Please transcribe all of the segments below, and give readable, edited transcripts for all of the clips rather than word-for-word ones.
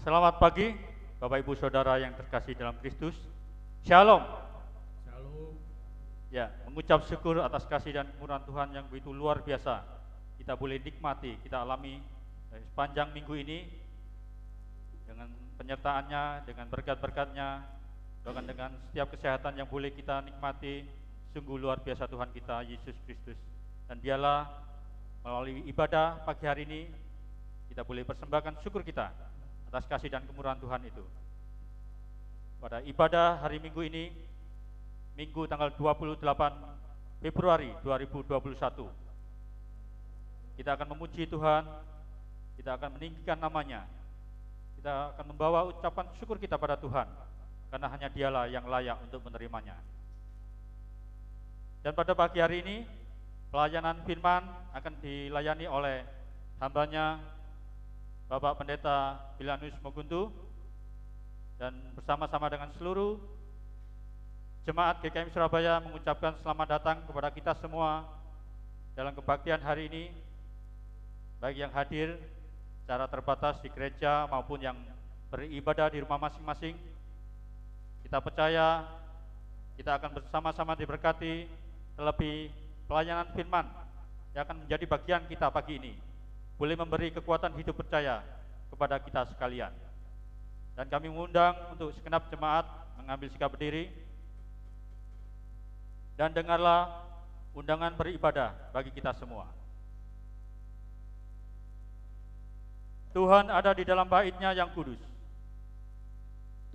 Selamat pagi, Bapak Ibu Saudara yang terkasih dalam Kristus. Shalom. Shalom. Ya, mengucap syukur atas kasih dan kemurahan Tuhan yang begitu luar biasa. Kita boleh nikmati, kita alami sepanjang minggu ini dengan penyertaannya, dengan berkat-berkatnya, dengan setiap kesehatan yang boleh kita nikmati. Sungguh luar biasa Tuhan kita, Yesus Kristus. Dan biarlah melalui ibadah pagi hari ini, kita boleh persembahkan syukur kita atas kasih dan kemurahan Tuhan itu. Pada ibadah hari Minggu ini, Minggu tanggal 28 Februari 2021, kita akan memuji Tuhan, kita akan meninggikan namanya, kita akan membawa ucapan syukur kita pada Tuhan, karena hanya Dialah yang layak untuk menerimanya. Dan pada pagi hari ini, pelayanan firman akan dilayani oleh hambanya Bapak Pendeta Bilanus Moguntu, dan bersama-sama dengan seluruh jemaat GKM Surabaya mengucapkan selamat datang kepada kita semua dalam kebaktian hari ini, baik yang hadir secara terbatas di gereja maupun yang beribadah di rumah masing-masing. Kita percaya kita akan bersama-sama diberkati, terlebih pelayanan firman yang akan menjadi bagian kita pagi ini boleh memberi kekuatan hidup percaya kepada kita sekalian. Dan kami mengundang untuk segenap jemaat mengambil sikap berdiri dan dengarlah undangan beribadah bagi kita semua. Tuhan ada di dalam bait-Nya yang kudus.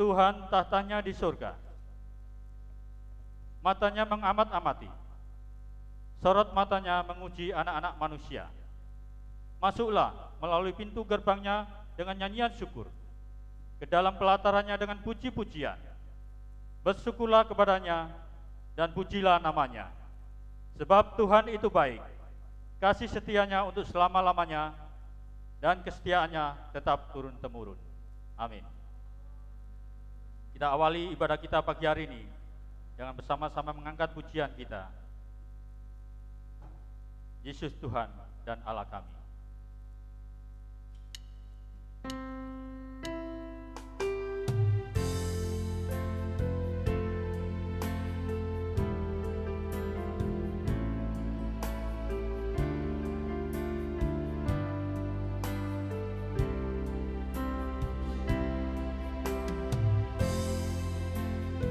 Tuhan tahtanya di surga. Matanya mengamat-amati. Sorot matanya menguji anak-anak manusia. Masuklah melalui pintu gerbangnya dengan nyanyian syukur, ke dalam pelatarannya dengan puji-pujian. Bersyukurlah kepadanya dan pujilah namanya. Sebab Tuhan itu baik, kasih setianya untuk selama-lamanya, dan kesetiaannya tetap turun-temurun. Amin. Kita awali ibadah kita pagi hari ini dengan bersama-sama mengangkat pujian kita. Yesus Tuhan dan Allah kami.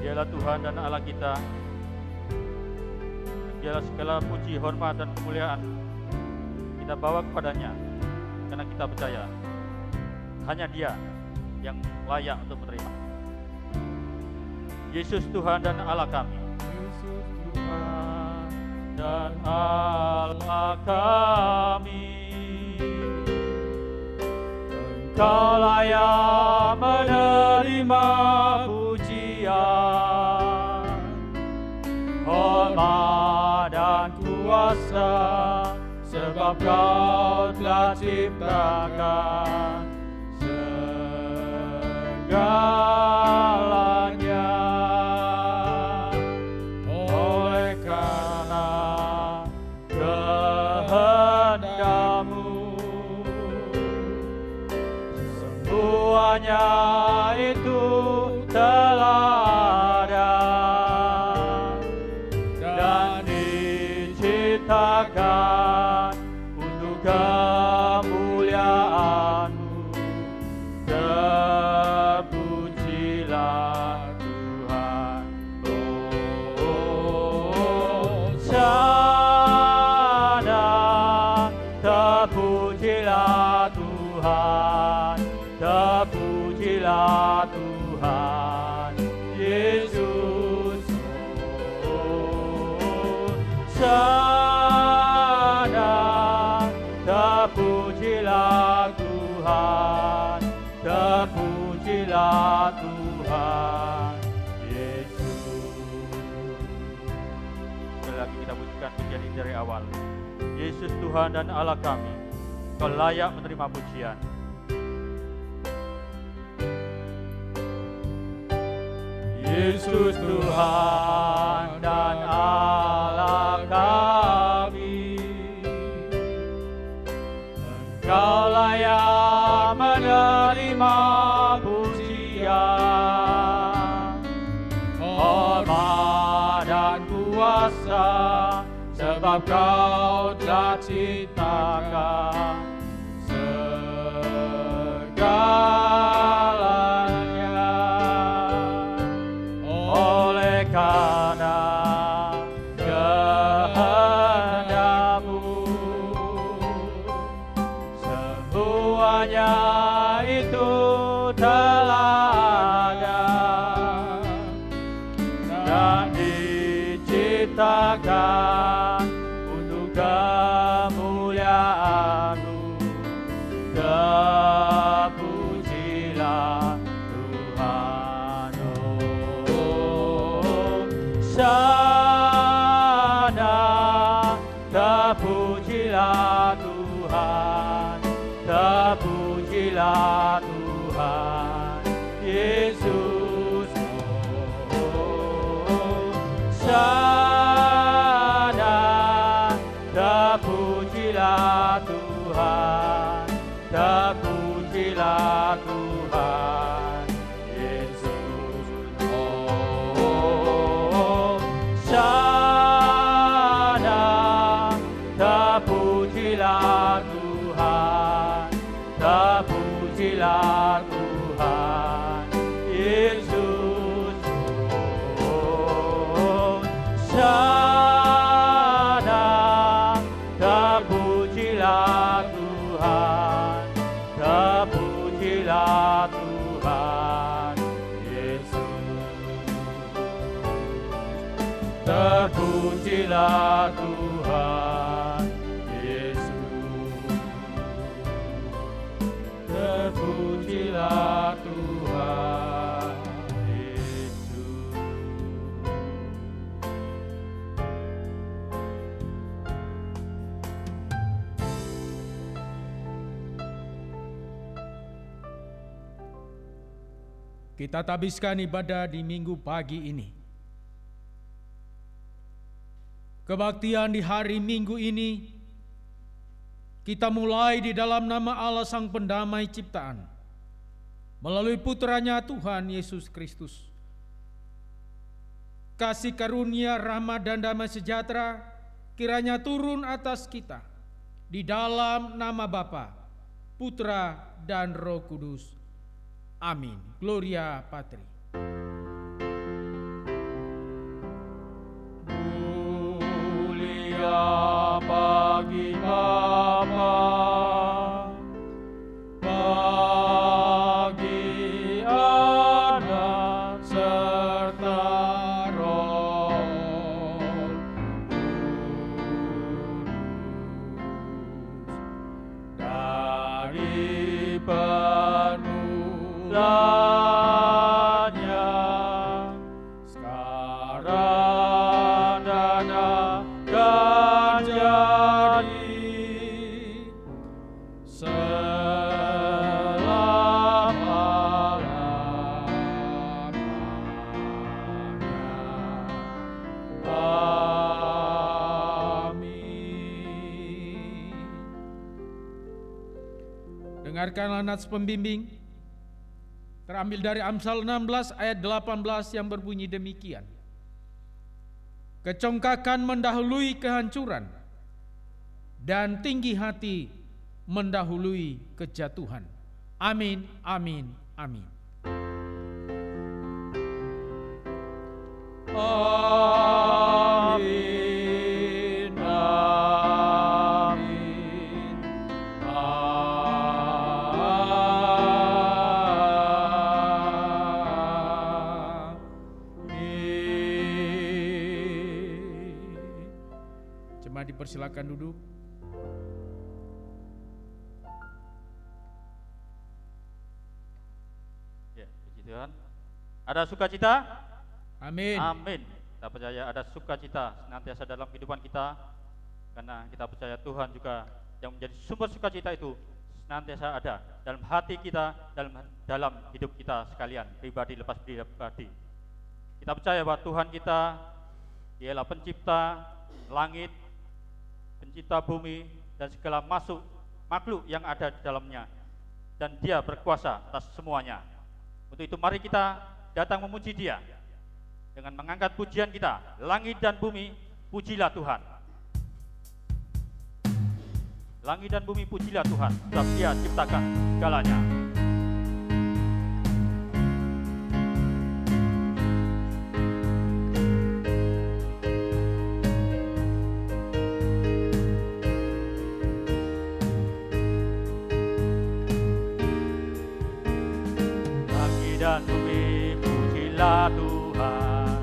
Dialah Tuhan dan Allah kita. Dialah segala puji, hormat, dan kemuliaan kita bawa kepadanya, karena kita percaya hanya Dia yang layak untuk menerima. Yesus Tuhan dan Allah kami. Yesus Tuhan Dan Allah kami, Engkau layak menerima pujian, hormat dan kuasa, sebab Kau telah ciptakan segalanya. Oleh karena kehendak-Mu, semuanya itu telah ada dan diciptakan untuk kemuliaan-Mu. Terpujilah Tuhan. Hosana, terpujilah Tuhan, terpujilah Tuhan. Yesus Hosana, terpujilah Tuhan, terpujilah Tuhan Yesus. Sekali lagi kita pujikan pujian ini dari awal. Yesus Tuhan dan Allah kami, Kau layak menerima pujian. Yesus Tuhan dan Allah kami, Engkau layak menerima dan kuasa, sebab Kau telah ciptakan segalanya. Oleh karena kehendak-Mu, semuanya itu telah ada dan diciptakan untuk kemuliaan-Mu. Terpujilah Tuhan, oh sana. Terpujilah Tuhan, terpujilah Tuhan Yesus, oh sana. Terpujilah Tuhan, terpujilah Tuhan Yesus, oh sana. Terpujilah Tuhan, terpujilah Tuhan Yesus, oh sana. Terpujilah Tuhan, terpujilah Tuhan Yesus, terpujilah Tuhan Yesus, terpujilah Tuhan Yesus. Kita habiskan ibadah di minggu pagi ini. Kebaktian di hari Minggu ini kita mulai di dalam nama Allah Sang Pendamai Ciptaan, melalui putranya Tuhan Yesus Kristus. Kasih karunia, rahmat dan damai sejahtera kiranya turun atas kita di dalam nama Bapa, Putra dan Roh Kudus. Amin. Gloria Patri. Mulia bagi Bapa, bagi Anak serta Roh Kudus, dari permulanya, sekarang dan akan jadi, selama-lamanya. Amin. Dengarkanlah nats pembimbing terambil dari Amsal 16 ayat 18 yang berbunyi demikian. Kecongkakan mendahului kehancuran dan tinggi hati mendahului kejatuhan. Amin, amin, amin. Amin, amin, amin. Jemaat dipersilakan duduk. Ya, puji Tuhan. Ada sukacita? Amin. Amin. Kita percaya ada sukacita senantiasa dalam kehidupan kita, karena kita percaya Tuhan juga yang menjadi sumber sukacita itu senantiasa ada dalam hati kita, dalam hidup kita sekalian, pribadi lepas pribadi. Kita percaya bahwa Tuhan kita ialah pencipta langit, pencipta bumi dan segala makhluk yang ada di dalamnya, dan Dia berkuasa atas semuanya. Untuk itu mari kita datang memuji Dia. dengan mengangkat pujian kita. Langit dan bumi, pujilah Tuhan. Langit dan bumi, pujilah Tuhan, sebab Dia ciptakan segalanya. Langit dan bumi, pujilah Tuhan,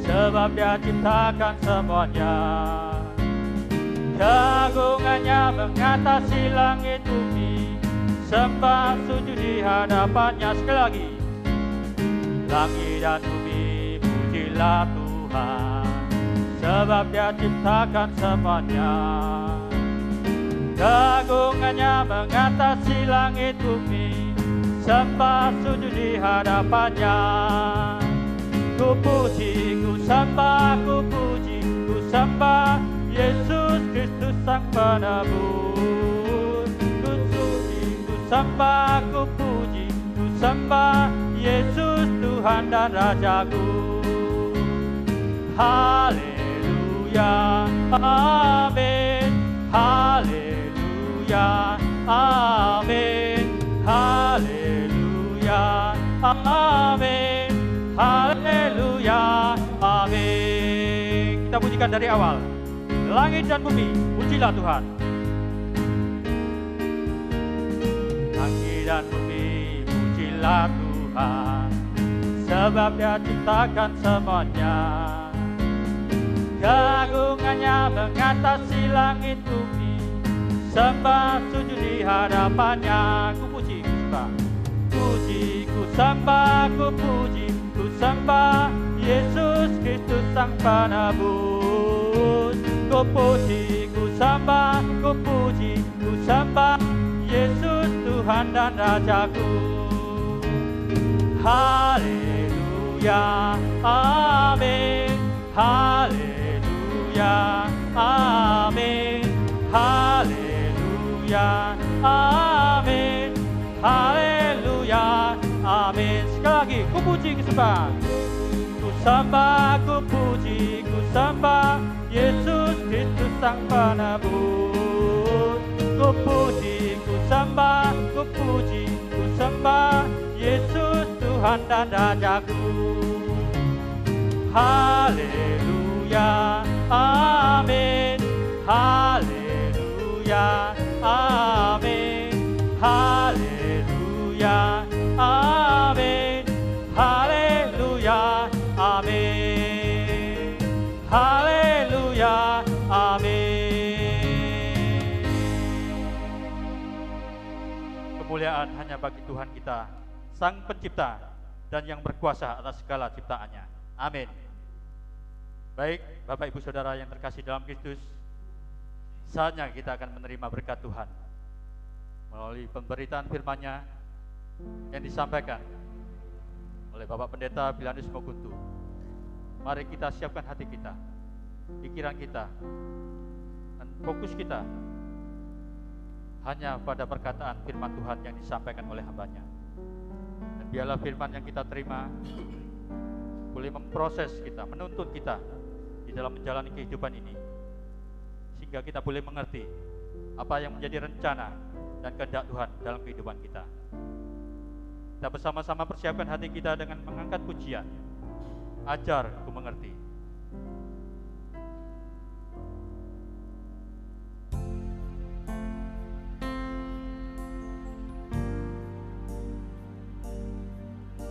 sebab Dia ciptakan semuanya. Keagungannya mengatasi langit bumi, sembah sujud di hadapannya. Sekali lagi. Langit dan bumi, pujilah Tuhan, sebab Dia ciptakan semuanya. Keagungannya mengatasi langit bumi, sembah sujud di hadapannya. Ku puji, ku sembah, ku puji, ku sembah Yesus Kristus Sang Penebus. Ku suci, ku sembah, ku puji, ku sembah Yesus Tuhan dan Rajaku. Haleluya, amin. Haleluya, amin. Haleluya, amin. Haleluya, amin. Kita pujikan dari awal. Langit dan bumi, pujilah Tuhan. Langit dan bumi, pujilah Tuhan, sebab Dia ciptakan semuanya. Keagungannya mengatasi langit bumi, sembah sujud di hadapannya. Ku puji, ku sembah. Puji, ku sembah, ku puji, ku sembah Yesus Kristus Sang Penebus. Ku puji, ku sembah, ku puji, ku sembah Yesus Tuhan dan Rajaku. Haleluya, amin. Haleluya, amin. Haleluya, amin. Haleluya, amin. Sekali lagi, ku puji, ku sembah. Ku sembah, ku puji, ku sembah Yesus Kristus Sang Penebus. Ku puji, ku sembah, ku puji, ku sembah Yesus Tuhan dan Rajaku. Haleluya, amin. Haleluya, amin. Haleluya, amin. Haleluya, amin. Haleluya, amin. Kemuliaan hanya bagi Tuhan kita, Sang Pencipta dan yang berkuasa atas segala ciptaannya. Amin. Baik, Bapak Ibu Saudara yang terkasih dalam Kristus, saatnya kita akan menerima berkat Tuhan melalui pemberitaan firman-Nya yang disampaikan oleh Bapak Pendeta Bilanus Moguntu. Mari kita siapkan hati kita, pikiran kita, dan fokus kita hanya pada perkataan firman Tuhan yang disampaikan oleh hamba-Nya. Dan biarlah firman yang kita terima boleh memproses kita, menuntun kita di dalam menjalani kehidupan ini, sehingga kita boleh mengerti apa yang menjadi rencana dan kehendak Tuhan dalam kehidupan kita. Kita bersama-sama persiapkan hati kita dengan mengangkat pujian, Ajar Ku Mengerti.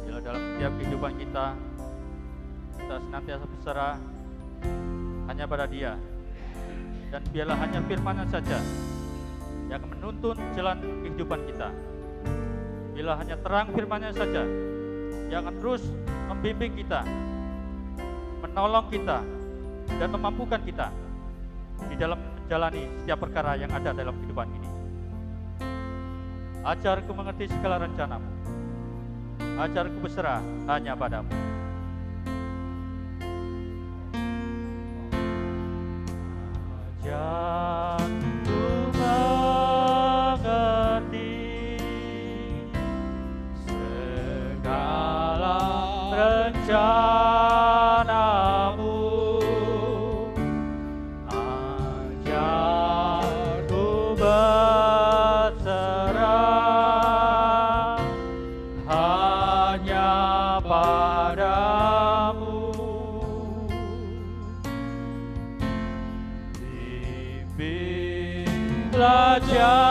Bila dalam setiap kehidupan kita senantiasa berserah hanya pada Dia, dan biarlah hanya firman-Nya saja yang akan menuntun jalan kehidupan kita. Bila hanya terang firman-Nya saja yang akan terus membimbing kita, menolong kita, dan memampukan kita di dalam menjalani setiap perkara yang ada dalam kehidupan ini. Ajar Ku mengerti segala rencana-Mu, ajar Ku berserah hanya padamu. Ajar Ku mengerti segala rencana Bimbinglah jalanku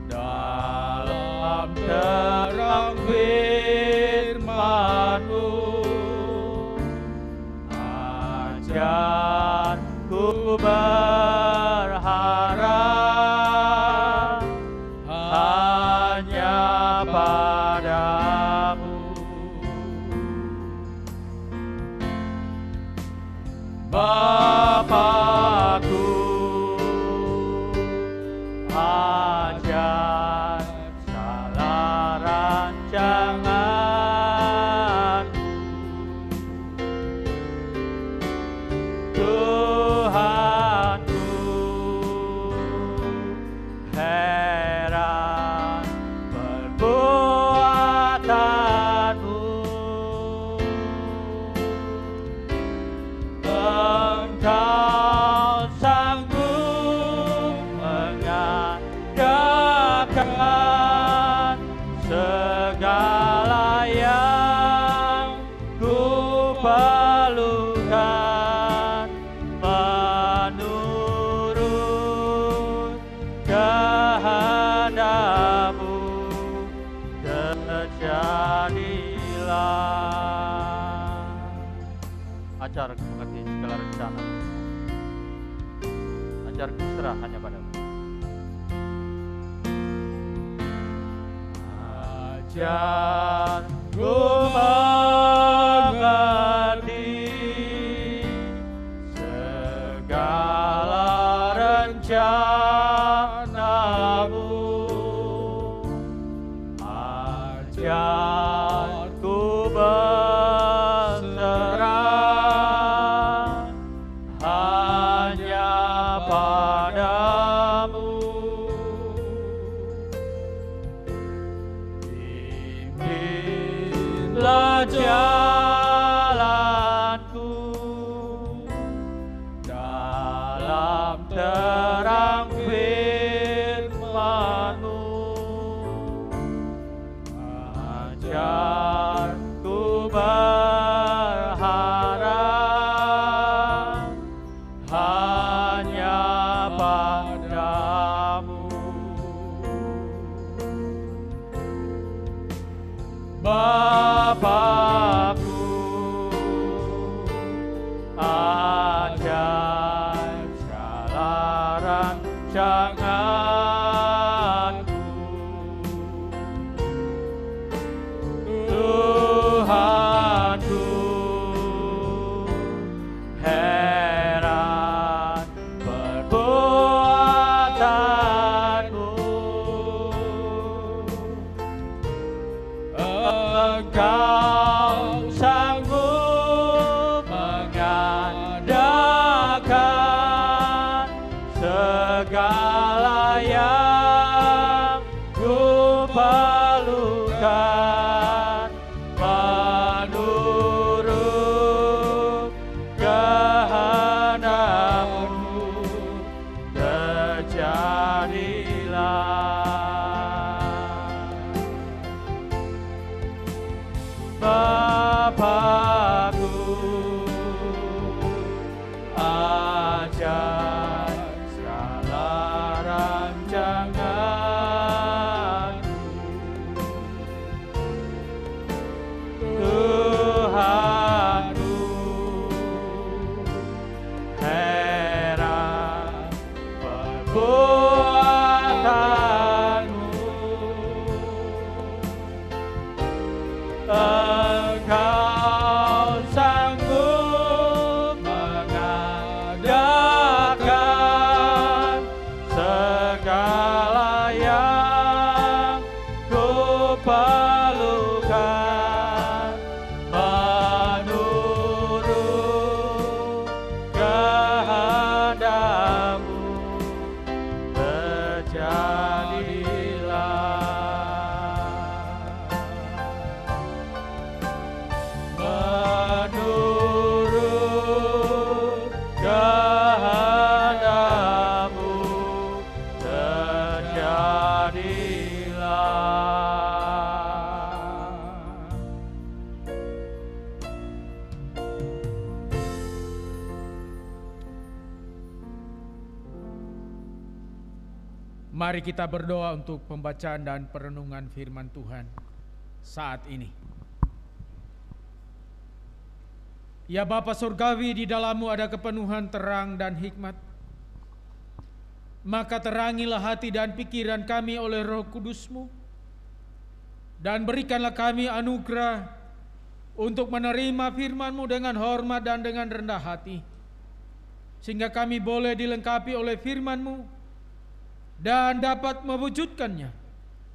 dalam terang firman-Mu. Ajarku berharap hanya padamu. Bapakku, ajar salah rancanganmu. Tuhanku, heran perbuatanmu. Engkau sanggup mengadakan segala yang ku perlukan, menurut kehendak-Mu terjadilah. Ajarku mengerti segala rencana. Ajarku serah hanya padamu. Ajarku mengerti segala rencana-Mu. Ajarku berserah hanya padamu. Bimbinglah Mari kita berdoa untuk pembacaan dan perenungan firman Tuhan saat ini. Ya Bapa Surgawi, di dalam-Mu ada kepenuhan terang dan hikmat. Maka terangilah hati dan pikiran kami oleh Roh Kudus-Mu, dan berikanlah kami anugerah untuk menerima firman-Mu dengan hormat dan dengan rendah hati, sehingga kami boleh dilengkapi oleh firman-Mu dan dapat mewujudkannya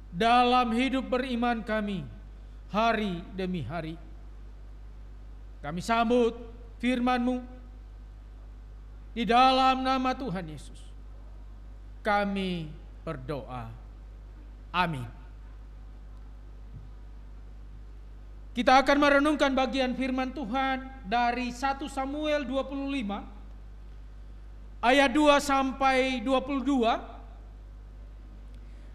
dalam hidup beriman kami hari demi hari. Kami sambut firman-Mu di dalam nama Tuhan Yesus. Kami berdoa. Amin. Kita akan merenungkan bagian firman Tuhan dari 1 Samuel 25 ayat 2 sampai 22.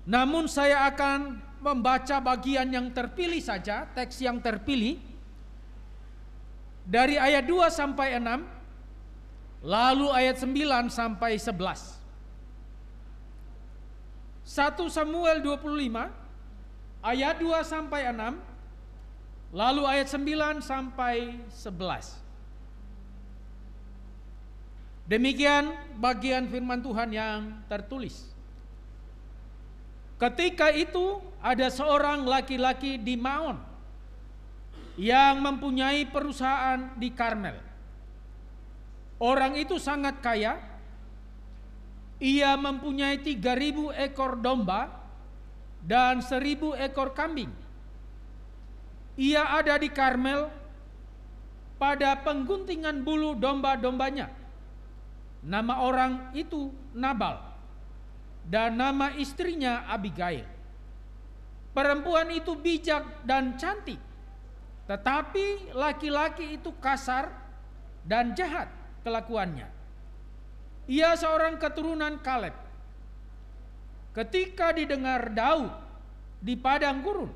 Namun saya akan membaca bagian yang terpilih saja, teks yang terpilih dari ayat 2 sampai 6, lalu ayat 9 sampai 11. 1 Samuel 25 ayat 2 sampai 6, lalu ayat 9 sampai 11. Demikian bagian firman Tuhan yang tertulis. Ketika itu ada seorang laki-laki di Maon yang mempunyai perusahaan di Karmel. Orang itu sangat kaya. Ia mempunyai 3.000 ekor domba dan 1.000 ekor kambing. Ia ada di Karmel pada pengguntingan bulu domba-dombanya. Nama orang itu Nabal, dan nama istrinya Abigail. Perempuan itu bijak dan cantik, tetapi laki-laki itu kasar dan jahat kelakuannya. Ia seorang keturunan Kaleb. Ketika didengar Daud di padang gurun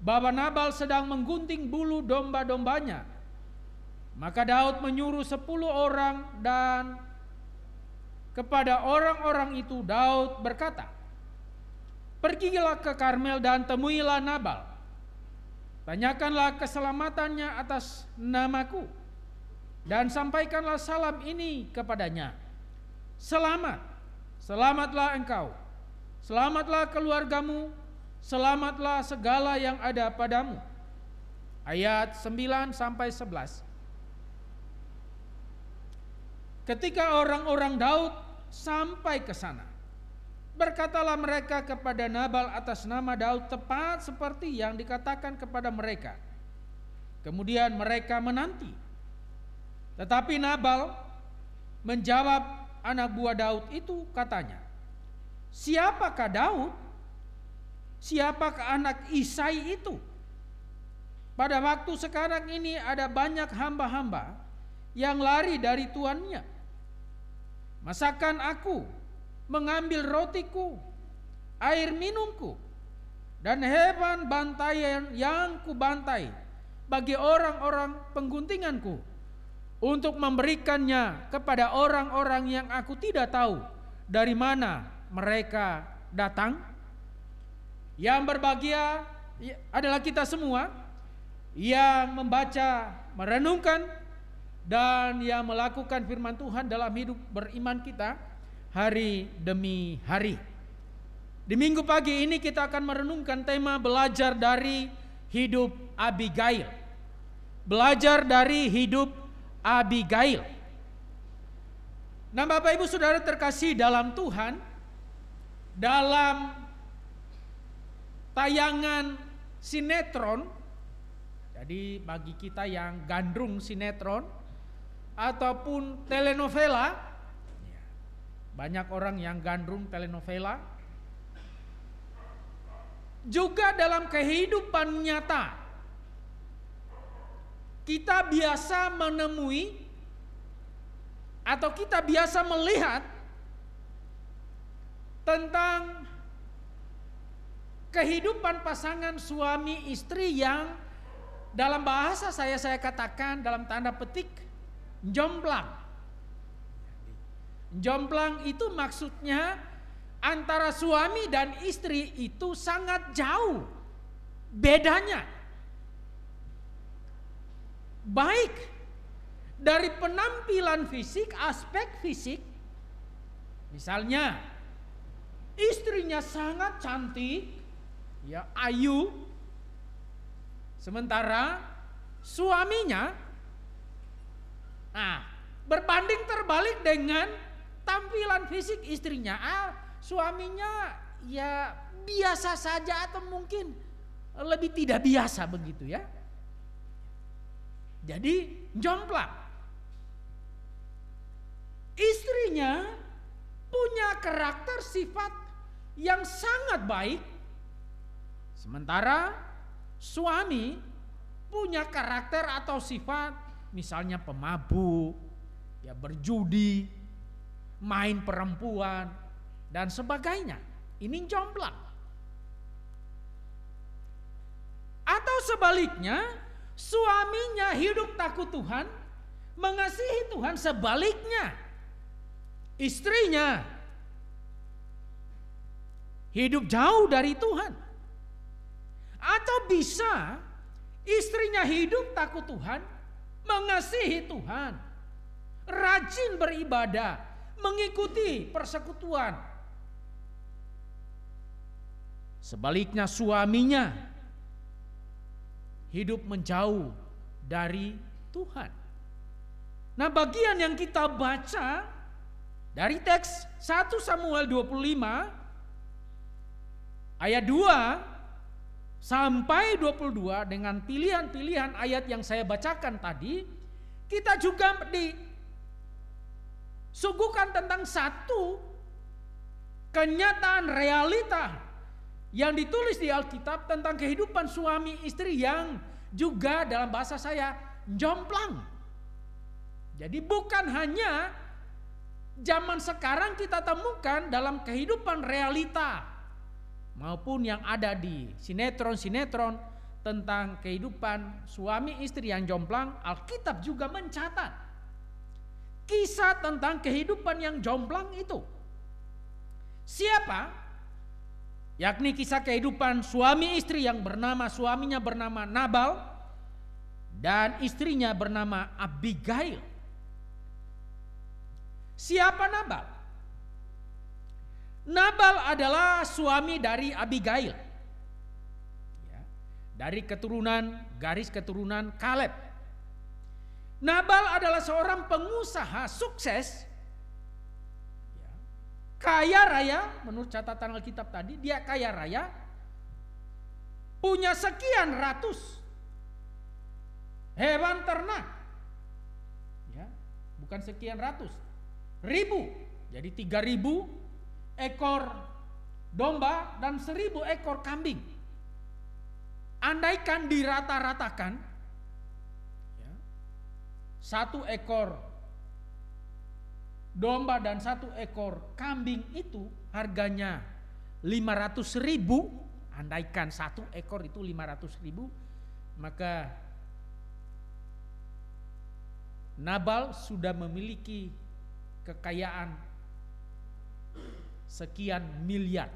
bahwa Nabal sedang menggunting bulu domba-dombanya, maka Daud menyuruh 10 orang, dan kepada orang-orang itu Daud berkata, "Pergilah ke Karmel dan temuilah Nabal. Tanyakanlah keselamatannya atas namaku, dan sampaikanlah salam ini kepadanya. Selamat, selamatlah engkau, selamatlah keluargamu, selamatlah segala yang ada padamu." Ayat 9 sampai 11. Ketika orang-orang Daud sampai ke sana, berkatalah mereka kepada Nabal atas nama Daud tepat seperti yang dikatakan kepada mereka. Kemudian mereka menanti. Tetapi Nabal menjawab anak buah Daud itu, katanya, "Siapakah Daud? Siapakah anak Isai itu? Pada waktu sekarang ini ada banyak hamba-hamba yang lari dari tuannya. Masakan aku mengambil rotiku, air minumku, dan hewan bantaian yang kubantai bagi orang-orang pengguntinganku, untuk memberikannya kepada orang-orang yang aku tidak tahu dari mana mereka datang." Yang berbahagia adalah kita semua yang membaca, merenungkan, dan yang melakukan firman Tuhan dalam hidup beriman kita hari demi hari. Di minggu pagi ini kita akan merenungkan tema belajar dari hidup Abigail. Belajar dari hidup Abigail. Nah, Bapak Ibu Saudara terkasih dalam Tuhan, dalam tayangan sinetron, jadi bagi kita yang gandrung sinetron ataupun telenovela, banyak orang yang gandrung telenovela, juga dalam kehidupan nyata kita biasa menemui atau kita biasa melihat tentang kehidupan pasangan suami istri yang dalam bahasa saya katakan dalam tanda petik jomplang. Jomplang itu maksudnya antara suami dan istri itu sangat jauh bedanya. Baik dari penampilan fisik, aspek fisik, misalnya istrinya sangat cantik, ya, ayu, sementara suaminya berbanding terbalik dengan tampilan fisik istrinya. Suaminya ya biasa saja atau mungkin lebih tidak biasa begitu ya. Jadi jomplang. Istrinya punya karakter sifat yang sangat baik, sementara suami punya karakter atau sifat misalnya pemabuk, ya, berjudi, main perempuan dan sebagainya. Ini jomplang. Atau sebaliknya, suaminya hidup takut Tuhan, mengasihi Tuhan. Sebaliknya, istrinya hidup jauh dari Tuhan. Atau bisa istrinya hidup takut Tuhan, mengasihi Tuhan, rajin beribadah, mengikuti persekutuan. Sebaliknya suaminya hidup menjauh dari Tuhan. Nah, bagian yang kita baca dari teks 1 Samuel 25 ayat 2 sampai 22 dengan pilihan-pilihan ayat yang saya bacakan tadi, kita juga disuguhkan tentang satu kenyataan realita yang ditulis di Alkitab tentang kehidupan suami istri yang juga dalam bahasa saya jomplang. Jadi bukan hanya zaman sekarang kita temukan dalam kehidupan realita maupun yang ada di sinetron-sinetron tentang kehidupan suami istri yang jomplang. Alkitab juga mencatat kisah tentang kehidupan yang jomplang itu. Siapa? Yakni kisah kehidupan suami istri yang suaminya bernama Nabal dan istrinya bernama Abigail. Siapa Nabal? Nabal adalah suami dari Abigail, ya, dari garis keturunan Kaleb. Nabal adalah seorang pengusaha sukses, kaya raya. Menurut catatan Alkitab tadi, dia kaya raya, punya sekian ratus hewan ternak, ya, bukan sekian ratus, ribu. Jadi 3.000 ekor domba dan 1.000 ekor kambing. Andaikan dirata-ratakan, ya, 1 ekor domba dan 1 ekor kambing itu harganya 500.000. Andaikan 1 ekor itu 500.000, maka Nabal sudah memiliki kekayaan sekian miliar.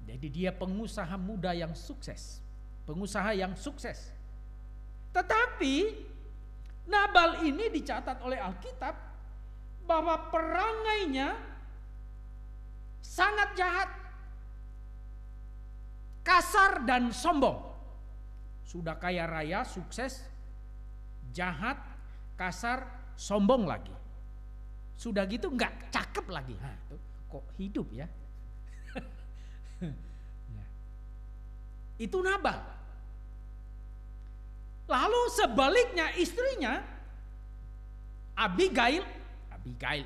Jadi dia pengusaha muda yang sukses, pengusaha yang sukses. Tetapi Nabal ini dicatat oleh Alkitab bahwa perangainya sangat jahat, kasar dan sombong. Sudah kaya raya, sukses, jahat, kasar, sombong lagi. Sudah gitu nggak cakep lagi. Kok hidup ya? Itu Nabal. Lalu sebaliknya istrinya Abigail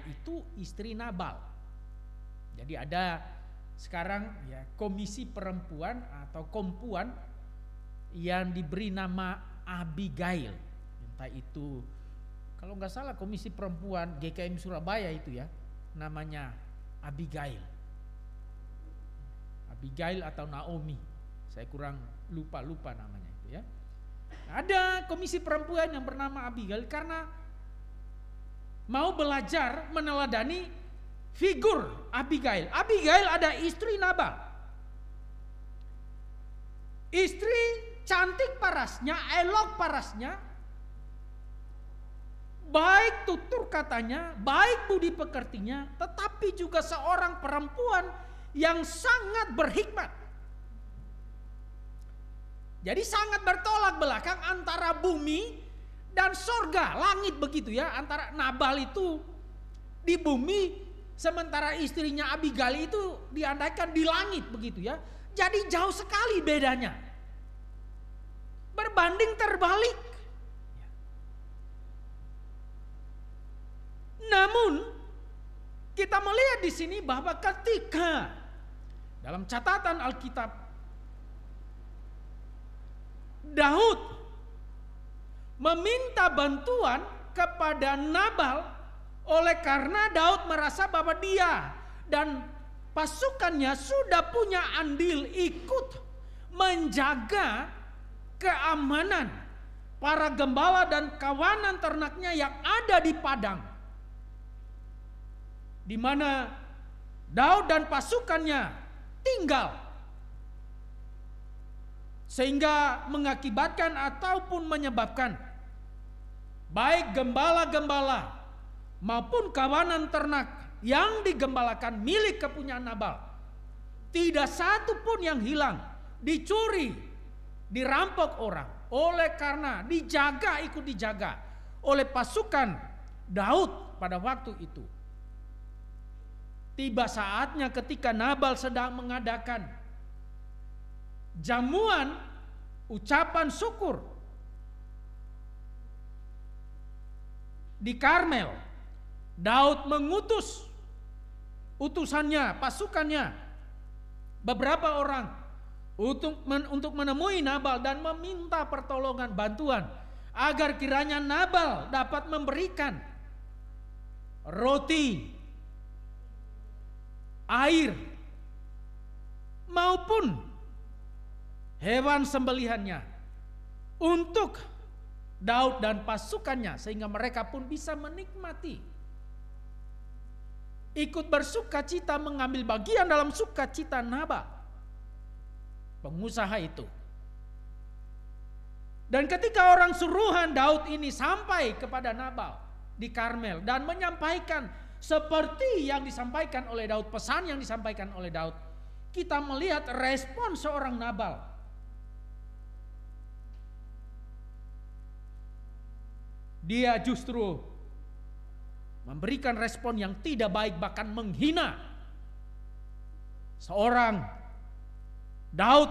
itu istri Nabal. Jadi ada sekarang ya komisi perempuan atau kompuan yang diberi nama Abigail. Entah itu kalau nggak salah komisi perempuan GKM Surabaya itu ya, namanya Abigail. Abigail atau Naomi, saya kurang lupa namanya itu ya. Ada komisi perempuan yang bernama Abigail karena mau belajar meneladani figur Abigail. Abigail ada istri Nabal. Istri cantik parasnya, elok parasnya, baik tutur katanya, baik budi pekertinya, tetapi juga seorang perempuan yang sangat berhikmat. Jadi sangat bertolak belakang antara bumi dan sorga, langit begitu ya. Antara Nabal itu di bumi, sementara istrinya Abigail itu diandaikan di langit begitu ya. Jadi jauh sekali bedanya. Berbanding terbalik. Namun kita melihat di sini bahwa ketika dalam catatan Alkitab Daud meminta bantuan kepada Nabal oleh karena Daud merasa bahwa dia dan pasukannya sudah punya andil ikut menjaga keamanan para gembala dan kawanan ternaknya yang ada di padang, di mana Daud dan pasukannya tinggal, sehingga mengakibatkan ataupun menyebabkan baik gembala-gembala maupun kawanan ternak yang digembalakan milik kepunyaan Nabal, tidak satu pun yang hilang, dicuri, dirampok orang. Oleh karena ikut dijaga oleh pasukan Daud pada waktu itu. Tiba saatnya ketika Nabal sedang mengadakan jamuan ucapan syukur di Karmel, Daud mengutus utusannya, pasukannya, beberapa orang untuk menemui Nabal dan meminta pertolongan, bantuan agar kiranya Nabal dapat memberikan roti, air maupun hewan sembelihannya untuk Daud dan pasukannya, sehingga mereka pun bisa menikmati, ikut bersukacita, mengambil bagian dalam sukacita Nabal, pengusaha itu. Dan ketika orang suruhan Daud ini sampai kepada Nabal di Karmel dan menyampaikan seperti yang disampaikan oleh Daud, pesan yang disampaikan oleh Daud, kita melihat respon seorang Nabal. Dia justru memberikan respon yang tidak baik, bahkan menghina seorang Daud,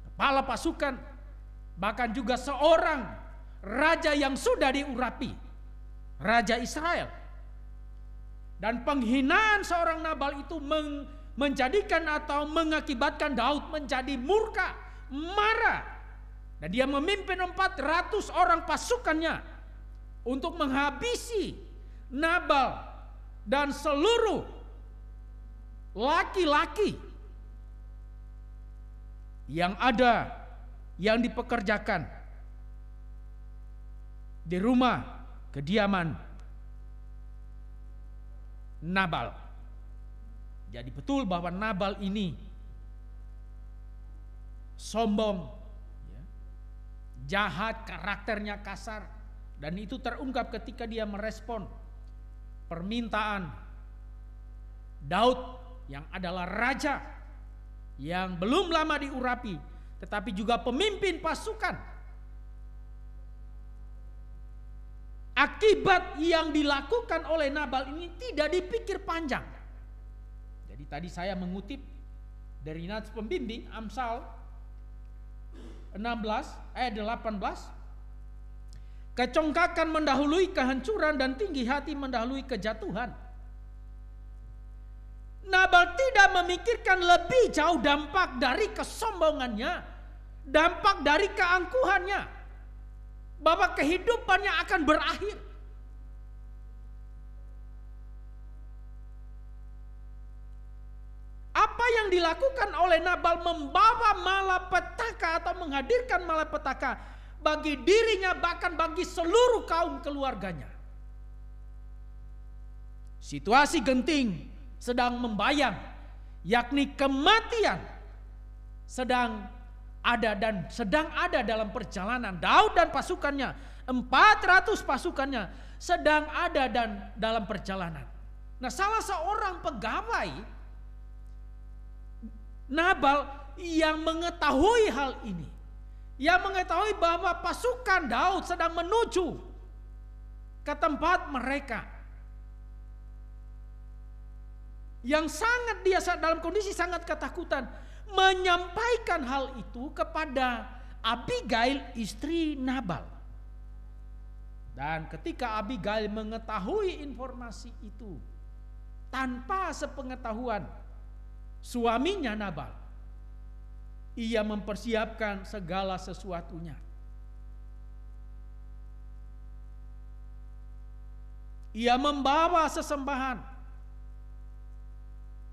kepala pasukan, bahkan juga seorang raja yang sudah diurapi, raja Israel. Dan penghinaan seorang Nabal itu menjadikan atau mengakibatkan Daud menjadi murka, marah. Dan dia memimpin 400 orang pasukannya untuk menghabisi Nabal dan seluruh laki-laki yang ada, yang dipekerjakan di rumah kediaman Nabal. Jadi betul bahwa Nabal ini sombong, jahat, karakternya kasar, dan itu terungkap ketika dia merespon permintaan Daud yang adalah raja yang belum lama diurapi, tetapi juga pemimpin pasukan. Akibat yang dilakukan oleh Nabal ini tidak dipikir panjang. Jadi tadi saya mengutip dari nats pembimbing Amsal 16 ayat 18. Kecongkakan mendahului kehancuran dan tinggi hati mendahului kejatuhan. Nabal tidak memikirkan lebih jauh dampak dari kesombongannya, dampak dari keangkuhannya, bahwa kehidupannya akan berakhir. Apa yang dilakukan oleh Nabal membawa malapetaka atau menghadirkan malapetaka bagi dirinya, bahkan bagi seluruh kaum keluarganya. situasi genting sedang membayang, yakni kematian sedang ada dalam perjalanan. Daud dan pasukannya, 400 pasukannya sedang ada dalam perjalanan. Nah, salah seorang pegawai Nabal yang mengetahui hal ini, yang mengetahui bahwa pasukan Daud sedang menuju ke tempat mereka, yang sangat dia dalam kondisi sangat ketakutan, menyampaikan hal itu kepada Abigail, istri Nabal. Dan ketika Abigail mengetahui informasi itu tanpa sepengetahuan suaminya Nabal, ia mempersiapkan segala sesuatunya. Ia membawa sesembahan,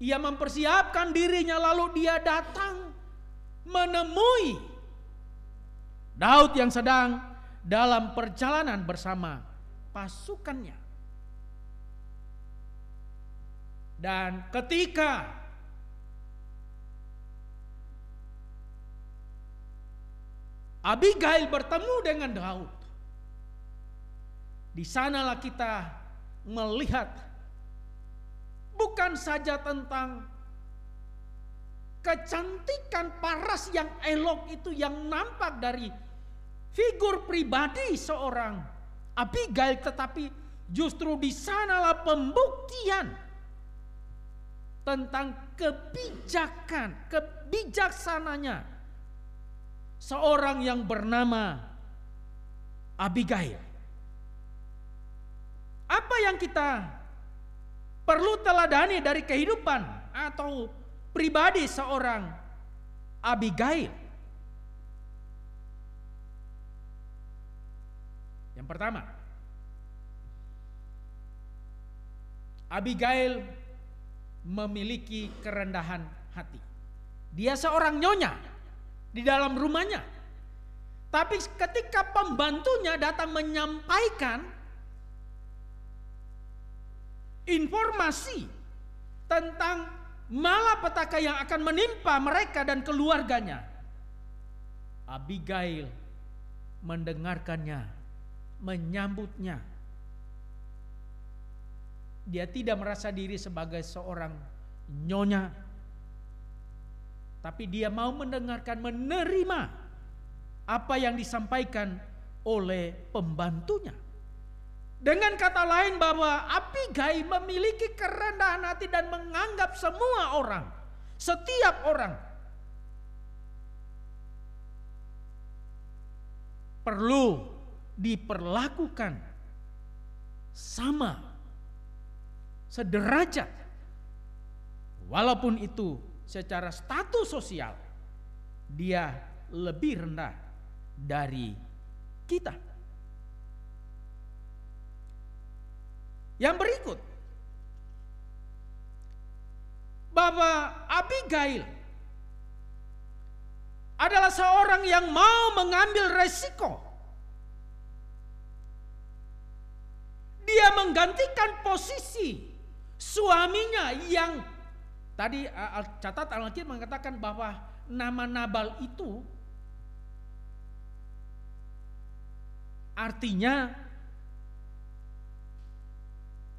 ia mempersiapkan dirinya, lalu dia datang menemui Daud yang sedang dalam perjalanan bersama pasukannya. Dan ketika Abigail bertemu dengan Daud, di sanalah kita melihat bukan saja tentang kecantikan paras yang elok itu yang nampak dari figur pribadi seorang Abigail, tetapi justru di sanalah pembuktian tentang kebijaksananya seorang yang bernama Abigail. Apa yang kita perlu teladani dari kehidupan atau pribadi seorang Abigail? Yang pertama, Abigail memiliki kerendahan hati. Dia seorang nyonya di dalam rumahnya, tapi ketika pembantunya datang menyampaikan informasi tentang malapetaka yang akan menimpa mereka dan keluarganya, Abigail mendengarkannya, menyambutnya. Dia tidak merasa diri sebagai seorang nyonya, tapi dia mau mendengarkan, menerima apa yang disampaikan oleh pembantunya. Dengan kata lain, bahwa Abigail memiliki kerendahan hati dan menganggap semua orang, setiap orang perlu diperlakukan sama, sederajat, walaupun itu secara status sosial dia lebih rendah dari kita. Yang berikut, bahwa Abigail adalah seorang yang mau mengambil resiko. Dia menggantikan posisi suaminya yang tadi catatan Alkitab mengatakan bahwa nama Nabal itu artinya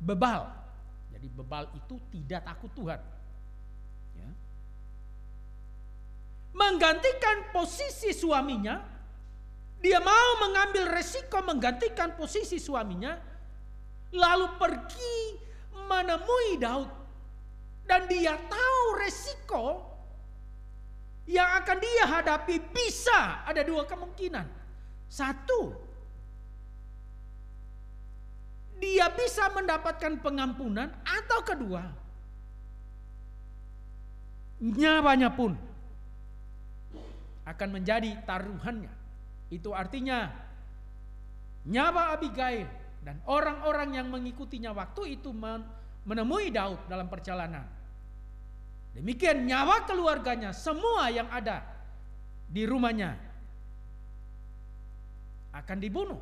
bebal. Jadi bebal itu tidak takut Tuhan. Ya. Menggantikan posisi suaminya, dia mau mengambil resiko menggantikan posisi suaminya, lalu pergi menemui Daud. Dan dia tahu resiko yang akan dia hadapi. Bisa ada dua kemungkinan. Satu, dia bisa mendapatkan pengampunan, atau kedua, nyawanya pun akan menjadi taruhannya. Itu artinya nyawa Abigail dan orang-orang yang mengikutinya waktu itu menemui Daud dalam perjalanan. Demikian nyawa keluarganya, semua yang ada di rumahnya akan dibunuh.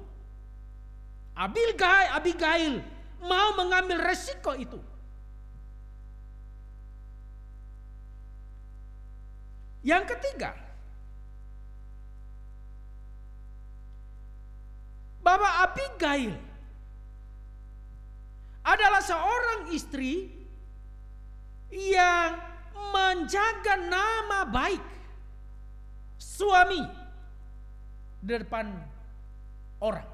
Abigail mau mengambil resiko itu. Yang ketiga, bahwa Abigail adalah seorang istri yang menjaga nama baik suami di depan orang.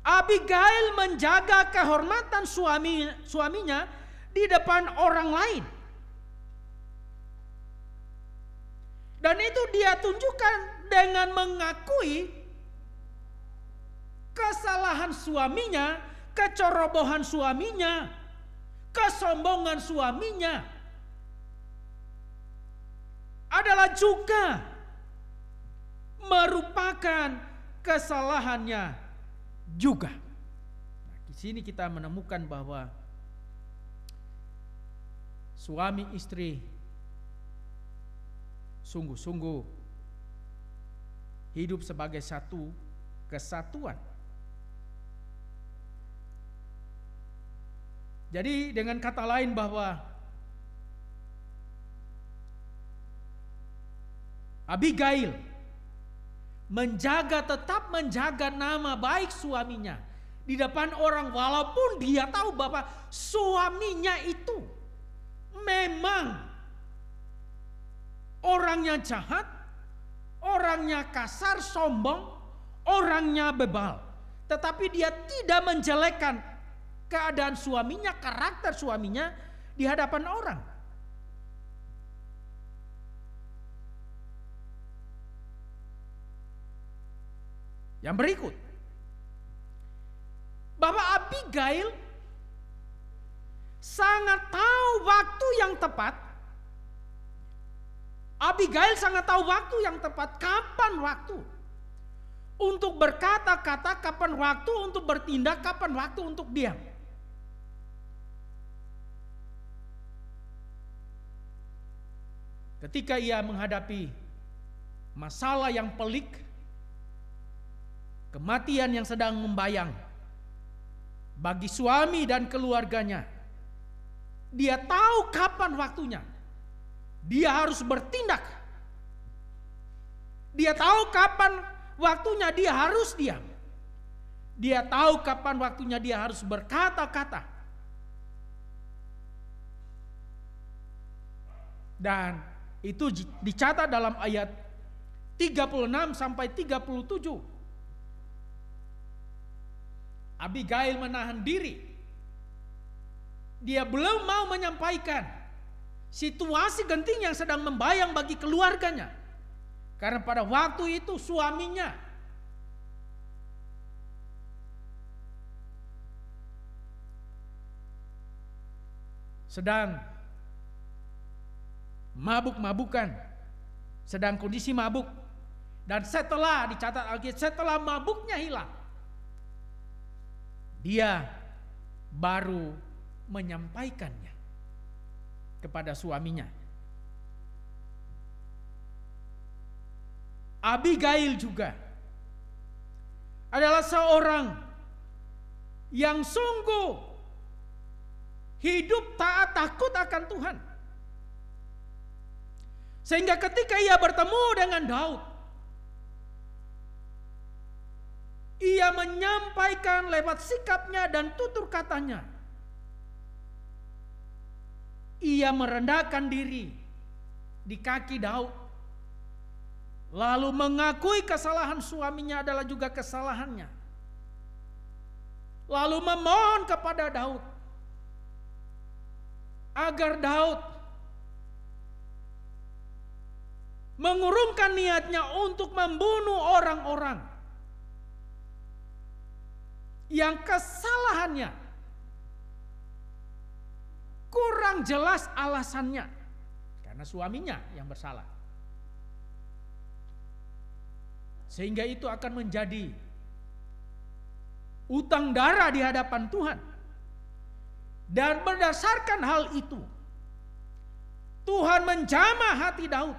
Abigail menjaga kehormatan suaminya di depan orang lain. Dan itu dia tunjukkan dengan mengakui kesalahan suaminya, kecerobohan suaminya, kesombongan suaminya adalah juga merupakan kesalahannya juga. Nah, di sini kita menemukan bahwa suami istri sungguh-sungguh hidup sebagai satu kesatuan. Jadi dengan kata lain bahwa Abigail tetap menjaga nama baik suaminya di depan orang, walaupun dia tahu bahwa suaminya itu memang orangnya jahat, orangnya kasar, sombong, orangnya bebal. Tetapi dia tidak menjelekkan keadaan suaminya, karakter suaminya di hadapan orang. Yang berikut, bahwa Abigail sangat tahu waktu yang tepat. Abigail sangat tahu waktu yang tepat, kapan waktu untuk berkata-kata, kapan waktu untuk bertindak, kapan waktu untuk diam. Ketika ia menghadapi masalah yang pelik, kematian yang sedang membayang bagi suami dan keluarganya, dia tahu kapan waktunya. Dia harus bertindak. Dia tahu kapan waktunya dia harus diam. Dia tahu kapan waktunya dia harus berkata-kata. Dan itu dicatat dalam ayat 36 sampai 37. Abigail menahan diri. Dia belum mau menyampaikan situasi genting yang sedang membayang bagi keluarganya. Karena pada waktu itu suaminya sedang mabuk-mabukan, sedang kondisi mabuk. Dan setelah dicatat Alkitab, setelah mabuknya hilang, dia baru menyampaikannya kepada suaminya. Abigail juga adalah seorang yang sungguh hidup taat takut akan Tuhan. Sehingga ketika ia bertemu dengan Daud, ia menyampaikan lewat sikapnya dan tutur katanya. Ia merendahkan diri di kaki Daud, lalu mengakui kesalahan suaminya adalah juga kesalahannya. Lalu memohon kepada Daud agar Daud mengurungkan niatnya untuk membunuh orang-orang yang kesalahannya kurang jelas alasannya, karena suaminya yang bersalah. Sehingga itu akan menjadi utang darah di hadapan Tuhan. Dan berdasarkan hal itu, Tuhan menjamah hati Daud,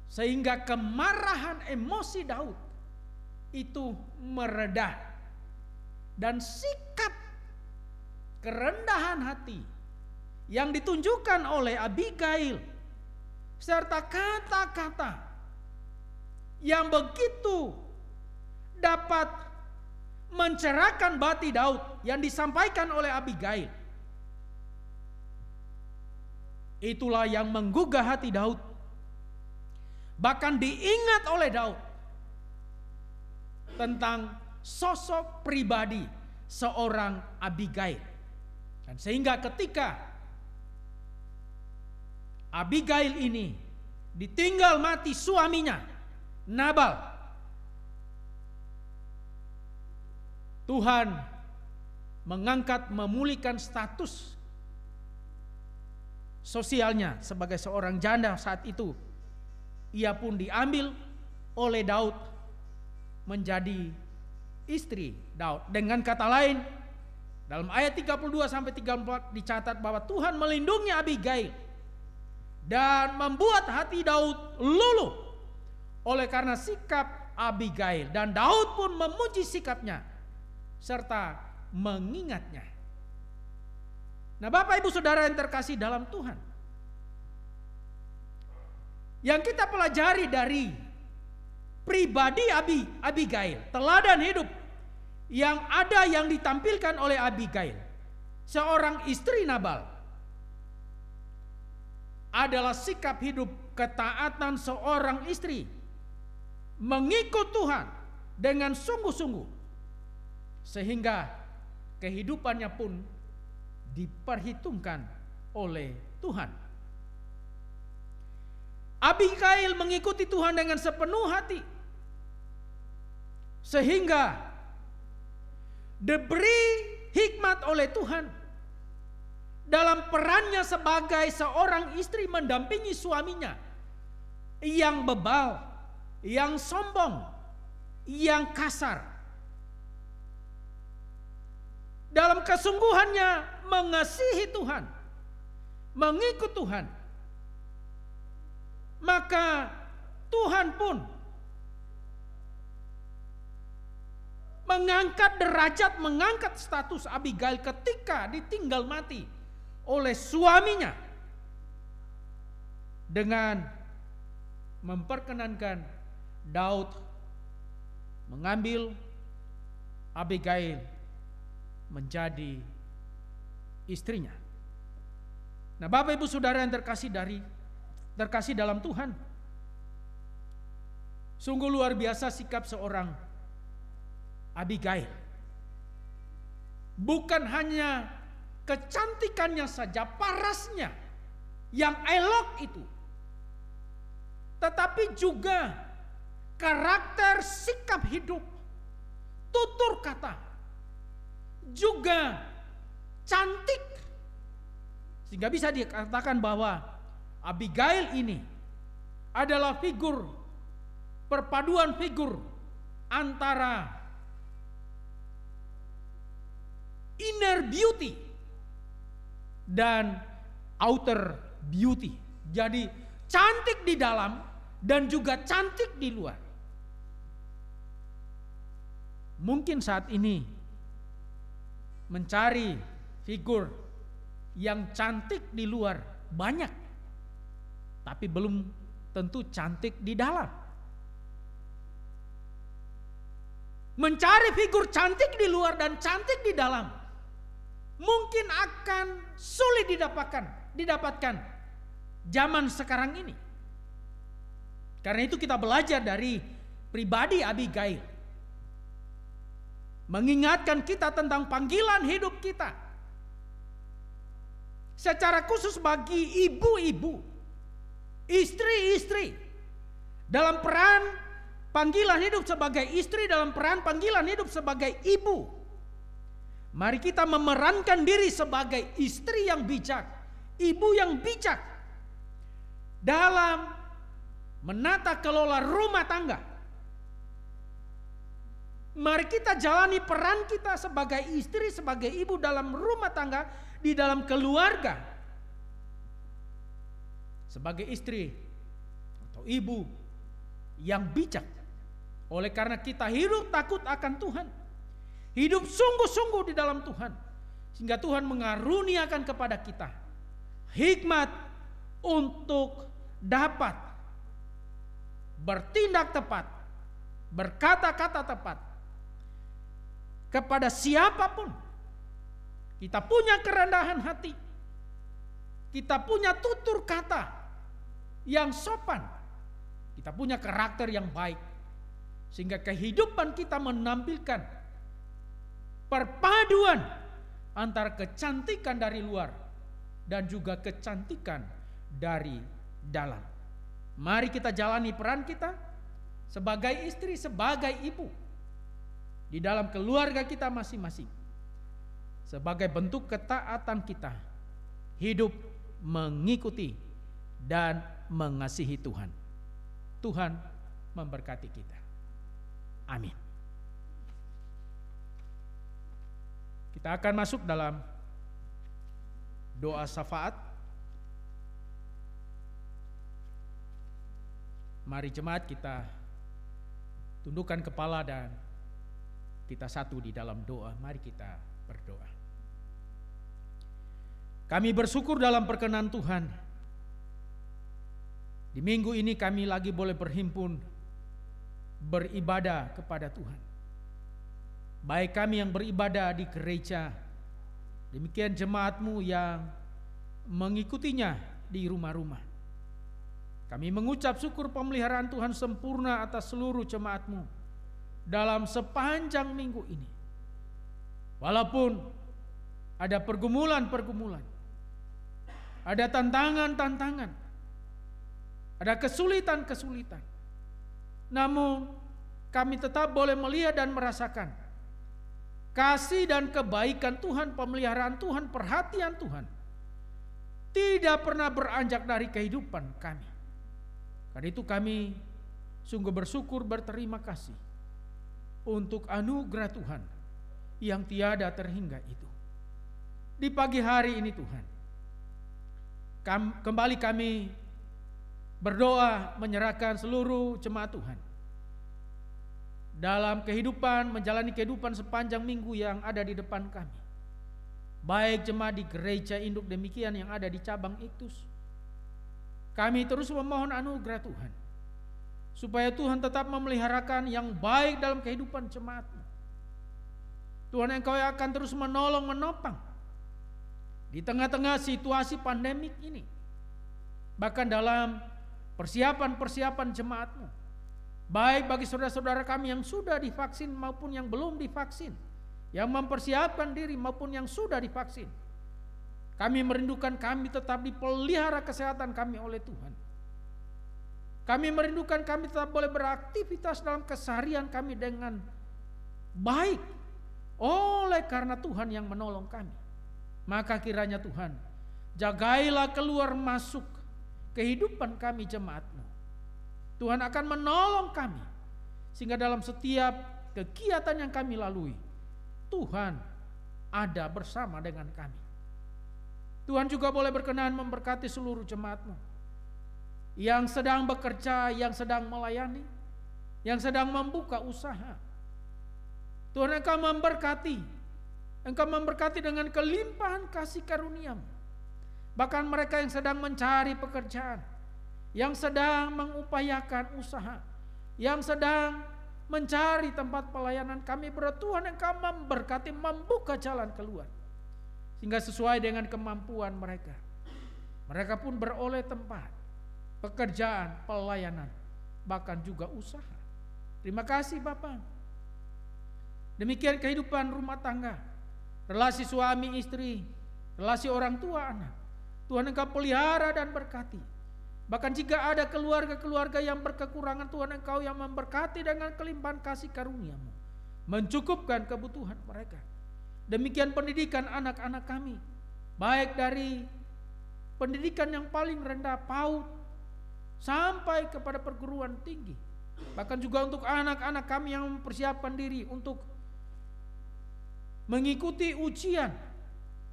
sehingga kemarahan emosi Daud itu meredah, dan sikap kerendahan hati yang ditunjukkan oleh Abigail serta kata-kata yang begitu dapat mencerahkan hati Daud yang disampaikan oleh Abigail, itulah yang menggugah hati Daud. Bahkan diingat oleh Daud tentang sosok pribadi seorang Abigail. Dan sehingga ketika Abigail ini ditinggal mati suaminya Nabal, Tuhan mengangkat, memulihkan status sosialnya sebagai seorang janda saat itu. Ia pun diambil oleh Daud menjadi istri Daud. Dengan kata lain, dalam ayat 32 sampai 34 dicatat bahwa Tuhan melindungi Abigail dan membuat hati Daud luluh oleh karena sikap Abigail, dan Daud pun memuji sikapnya serta mengingatnya. Nah, Bapak Ibu Saudara yang terkasih dalam Tuhan, yang kita pelajari dari pribadi Abigail, teladan hidup yang ada yang ditampilkan oleh Abigail, seorang istri Nabal, adalah sikap hidup ketaatan seorang istri mengikut Tuhan dengan sungguh-sungguh, sehingga kehidupannya pun diperhitungkan oleh Tuhan. Abigail mengikuti Tuhan dengan sepenuh hati, sehingga diberi hikmat oleh Tuhan dalam perannya sebagai seorang istri mendampingi suaminya yang bebal, yang sombong, yang kasar. Dalam kesungguhannya mengasihi Tuhan, mengikut Tuhan, maka Tuhan pun mengangkat derajat, mengangkat status Abigail ketika ditinggal mati oleh suaminya, dengan memperkenankan Daud mengambil Abigail menjadi istrinya. Nah, Bapak Ibu Saudara yang terkasih dalam Tuhan, sungguh luar biasa sikap seorang Abigail. Bukan hanya kecantikannya saja, parasnya yang elok itu, tetapi juga karakter, sikap hidup, tutur kata, juga cantik, sehingga bisa dikatakan bahwa Abigail ini adalah perpaduan figur antara inner beauty dan outer beauty. Jadi cantik di dalam dan juga cantik di luar. Mungkin saat ini mencari figur yang cantik di luar banyak, tapi belum tentu cantik di dalam. Mencari figur cantik di luar dan cantik di dalam mungkin akan sulit didapatkan zaman sekarang ini. Karena itu kita belajar dari pribadi Abigail, mengingatkan kita tentang panggilan hidup kita, secara khusus bagi ibu-ibu, istri-istri, dalam peran panggilan hidup sebagai istri, dalam peran panggilan hidup sebagai ibu. Mari kita memerankan diri sebagai istri yang bijak, ibu yang bijak dalam menata kelola rumah tangga. Mari kita jalani peran kita sebagai istri, sebagai ibu dalam rumah tangga, di dalam keluarga. Sebagai istri atau ibu yang bijak Oleh karena kita hidup takut akan Tuhan, hidup sungguh-sungguh di dalam Tuhan, sehingga Tuhan mengaruniakan kepada kita hikmat untuk dapat bertindak tepat, berkata-kata tepat kepada siapapun. Kita punya kerendahan hati, kita punya tutur kata yang sopan, kita punya karakter yang baik, sehingga kehidupan kita menampilkan perpaduan antara kecantikan dari luar dan juga kecantikan dari dalam. Mari kita jalani peran kita sebagai istri, sebagai ibu di dalam keluarga kita masing-masing, sebagai bentuk ketaatan kita hidup mengikuti dan mengasihi Tuhan. Tuhan memberkati kita. Amin. Kita akan masuk dalam doa syafaat. Mari jemaat kita tundukkan kepala dan kita satu di dalam doa. Mari kita berdoa. Kami bersyukur dalam perkenan Tuhan. Di minggu ini kami lagi boleh berhimpun beribadah kepada Tuhan. Baik kami yang beribadah di gereja, demikian jemaat-Mu yang mengikutinya di rumah-rumah. Kami mengucap syukur pemeliharaan Tuhan sempurna atas seluruh jemaat-Mu dalam sepanjang minggu ini. Walaupun ada pergumulan-pergumulan, ada tantangan-tantangan, ada kesulitan-kesulitan, namun kami tetap boleh melihat dan merasakan kasih dan kebaikan Tuhan, pemeliharaan Tuhan, perhatian Tuhan tidak pernah beranjak dari kehidupan kami. Karena itu kami sungguh bersyukur, berterima kasih untuk anugerah Tuhan yang tiada terhingga itu. Di pagi hari ini Tuhan, kembali kami berdoa menyerahkan seluruh jemaat Tuhan dalam kehidupan, menjalani kehidupan sepanjang minggu yang ada di depan kami. Baik jemaat di gereja induk demikian yang ada di cabang Iktus. Kami terus memohon anugerah Tuhan, supaya Tuhan tetap memeliharakan yang baik dalam kehidupan jemaat-Mu. Tuhan, Engkau yang akan terus menolong, menopang di tengah-tengah situasi pandemik ini. Bahkan dalam persiapan-persiapan jemaat-Mu, baik bagi saudara-saudara kami yang sudah divaksin maupun yang belum divaksin, yang mempersiapkan diri maupun yang sudah divaksin. Kami merindukan kami tetap dipelihara kesehatan kami oleh Tuhan. Kami merindukan kami tetap boleh beraktivitas dalam keseharian kami dengan baik, oleh karena Tuhan yang menolong kami. Maka kiranya Tuhan, jagailah keluar masuk kehidupan kami jemaat-Mu. Tuhan akan menolong kami, sehingga dalam setiap kegiatan yang kami lalui, Tuhan ada bersama dengan kami. Tuhan juga boleh berkenan memberkati seluruh jemaat-Mu yang sedang bekerja, yang sedang melayani, yang sedang membuka usaha. Tuhan, Engkau memberkati, Engkau memberkati dengan kelimpahan kasih karunia-Mu. Bahkan mereka yang sedang mencari pekerjaan, yang sedang mengupayakan usaha, yang sedang mencari tempat pelayanan, kami berdoa Tuhan Engkau memberkati, membuka jalan keluar, sehingga sesuai dengan kemampuan mereka, mereka pun beroleh tempat pekerjaan, pelayanan, bahkan juga usaha. Terima kasih Bapa. Demikian kehidupan rumah tangga, relasi suami istri, relasi orang tua anak, Tuhan Engkau pelihara dan berkati. Bahkan jika ada keluarga-keluarga yang berkekurangan, Tuhan Engkau yang memberkati dengan kelimpahan kasih karunia-Mu, mencukupkan kebutuhan mereka. Demikian pendidikan anak-anak kami, baik dari pendidikan yang paling rendah PAUD sampai kepada perguruan tinggi. Bahkan juga untuk anak-anak kami yang mempersiapkan diri untuk mengikuti ujian,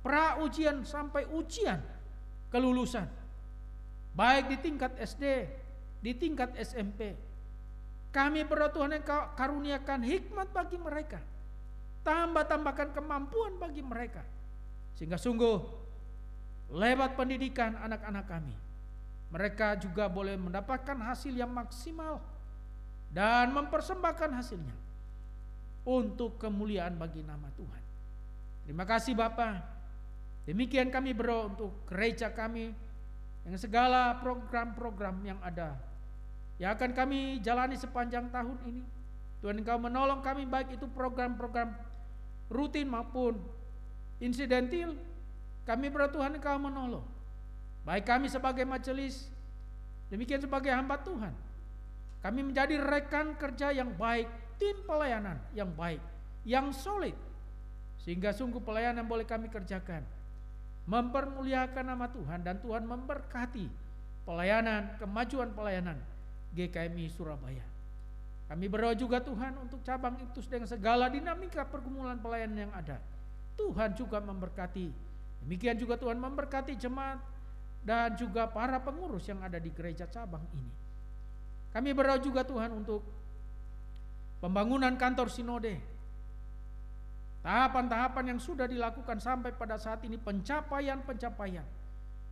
pra-ujian sampai ujian kelulusan, baik di tingkat SD, di tingkat SMP. Kami berdoa Tuhan, Engkau karuniakan hikmat bagi mereka, tambahkan kemampuan bagi mereka, sehingga sungguh lewat pendidikan anak-anak kami, mereka juga boleh mendapatkan hasil yang maksimal dan mempersembahkan hasilnya untuk kemuliaan bagi nama Tuhan. Terima kasih Bapa. Demikian kami berdoa untuk gereja kami dengan segala program-program yang ada, yang akan kami jalani sepanjang tahun ini. Tuhan, Engkau menolong kami, baik itu program-program rutin maupun insidentil. Kami berdoa Tuhan, Engkau menolong, baik kami sebagai majelis, demikian sebagai hamba Tuhan. Kami menjadi rekan kerja yang baik, tim pelayanan yang baik, yang solid, sehingga sungguh pelayanan boleh kami kerjakan mempermuliakan nama Tuhan, dan Tuhan memberkati pelayanan, kemajuan pelayanan GKMI Surabaya. Kami berdoa juga Tuhan untuk cabang Iptus dengan segala dinamika pergumulan pelayanan yang ada. Tuhan juga memberkati. Demikian juga Tuhan memberkati jemaat dan juga para pengurus yang ada di gereja cabang ini. Kami berdoa juga Tuhan untuk pembangunan kantor sinode. Tahapan-tahapan yang sudah dilakukan sampai pada saat ini, pencapaian-pencapaian,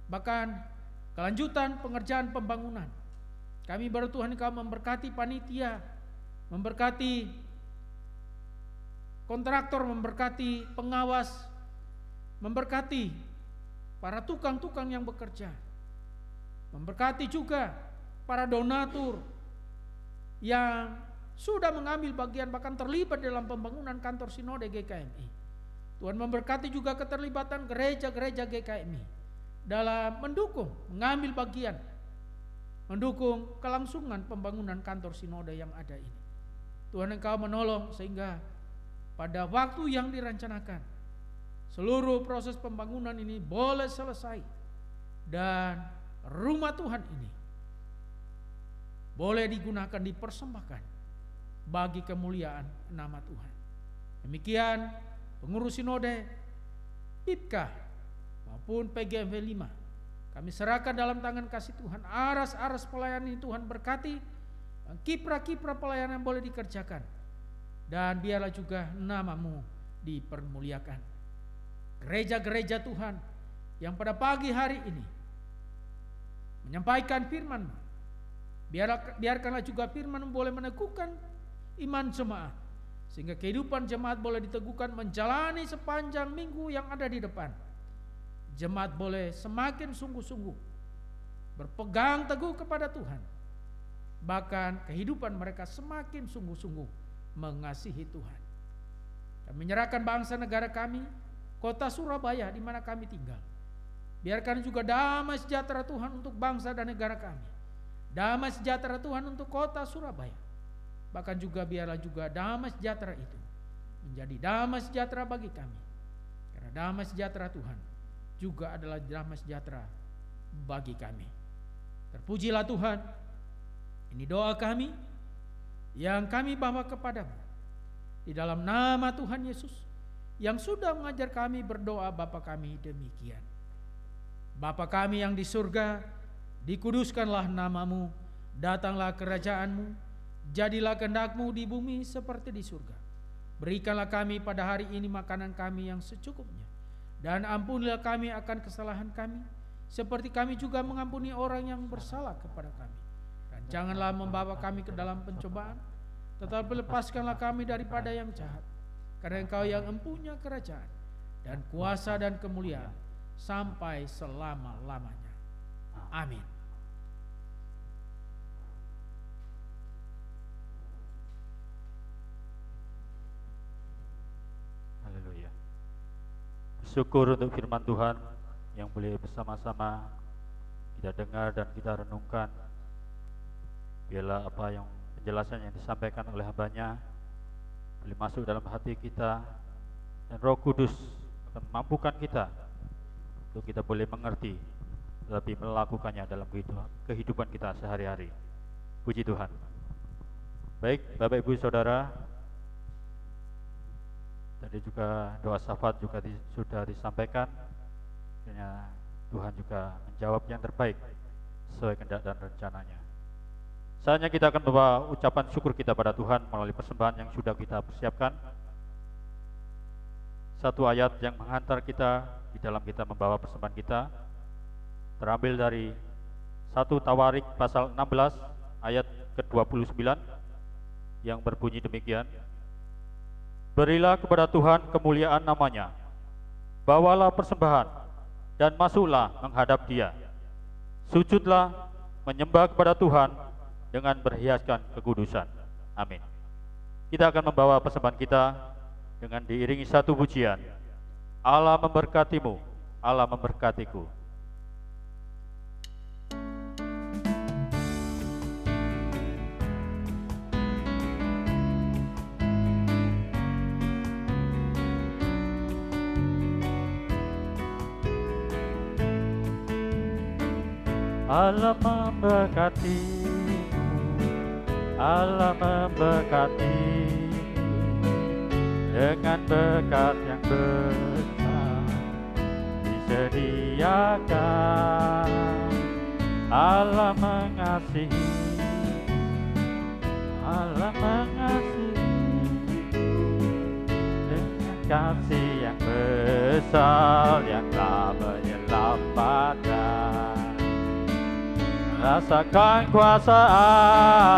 bahkan kelanjutan pengerjaan pembangunan. Kami berdoa Tuhan, Engkau memberkati panitia, memberkati kontraktor, memberkati pengawas, memberkati para tukang-tukang yang bekerja, memberkati juga para donatur yang sudah mengambil bagian bahkan terlibat dalam pembangunan kantor sinode GKMI. Tuhan memberkati juga keterlibatan gereja-gereja GKMI dalam mendukung, mengambil bagian, mendukung kelangsungan pembangunan kantor sinode yang ada ini. Tuhan, Engkau menolong sehingga pada waktu yang direncanakan seluruh proses pembangunan ini boleh selesai, dan rumah Tuhan ini boleh digunakan, dipersembahkan bagi kemuliaan nama Tuhan. Demikian pengurus sinode, PIPKA maupun PGMW 5 kami serahkan dalam tangan kasih Tuhan. Aras-aras pelayanan ini Tuhan berkati, kiprah-kiprah pelayanan boleh dikerjakan, dan biarlah juga nama-Mu dipermuliakan. Gereja-gereja Tuhan yang pada pagi hari ini menyampaikan firman-Mu, biarkanlah juga firman-Mu boleh meneguhkan iman jemaat, sehingga kehidupan jemaat boleh diteguhkan menjalani sepanjang minggu yang ada di depan. Jemaat boleh semakin sungguh-sungguh berpegang teguh kepada Tuhan, bahkan kehidupan mereka semakin sungguh-sungguh mengasihi Tuhan. Kami menyerahkan bangsa negara kami, kota Surabaya di mana kami tinggal. Biarkan juga damai sejahtera Tuhan untuk bangsa dan negara kami, damai sejahtera Tuhan untuk kota Surabaya. Bahkan juga biarlah juga damai sejahtera itu menjadi damai sejahtera bagi kami, karena damai sejahtera Tuhan juga adalah damai sejahtera bagi kami. Terpujilah Tuhan. Ini doa kami yang kami bawa kepadamu di dalam nama Tuhan Yesus yang sudah mengajar kami berdoa Bapa kami demikian. Bapa kami yang di surga, dikuduskanlah nama-Mu, datanglah kerajaan-Mu, jadilah kehendak-Mu di bumi seperti di surga. Berikanlah kami pada hari ini makanan kami yang secukupnya, dan ampunilah kami akan kesalahan kami, seperti kami juga mengampuni orang yang bersalah kepada kami. Dan janganlah membawa kami ke dalam pencobaan, tetapi lepaskanlah kami daripada yang jahat. Karena Engkau yang empunya kerajaan dan kuasa dan kemuliaan sampai selama-lamanya. Amin. Haleluya. Syukur untuk firman Tuhan yang boleh bersama-sama kita dengar dan kita renungkan. Biarlah apa yang penjelasan yang disampaikan oleh hamba-Nya boleh masuk dalam hati kita, dan Roh Kudus akan memampukan kita untuk kita boleh mengerti, tetapi melakukannya dalam kehidupan kita sehari-hari. Puji Tuhan. Baik, Bapak Ibu Saudara, tadi juga doa syafaat juga sudah disampaikan. Kiranya Tuhan juga menjawab yang terbaik sesuai kehendak dan rencananya. Saatnya kita akan membawa ucapan syukur kita pada Tuhan melalui persembahan yang sudah kita persiapkan. Satu ayat yang menghantar kita di dalam kita membawa persembahan kita terambil dari 1 Tawarik pasal 16 ayat ke-29 yang berbunyi demikian. Berilah kepada Tuhan kemuliaan namanya, bawalah persembahan dan masuklah menghadap Dia. Sujudlah menyembah kepada Tuhan dengan berhiaskan kekudusan. Amin. Kita akan membawa persembahan kita dengan diiringi satu pujian. Allah memberkatimu, Allah memberkatiku. Allah memberkatimu, Allah memberkati dengan berkat yang besar disediakan. Allah mengasihi, Allah mengasihi dengan kasih yang besar yang telah menyelamatkan. Rasakan kuasa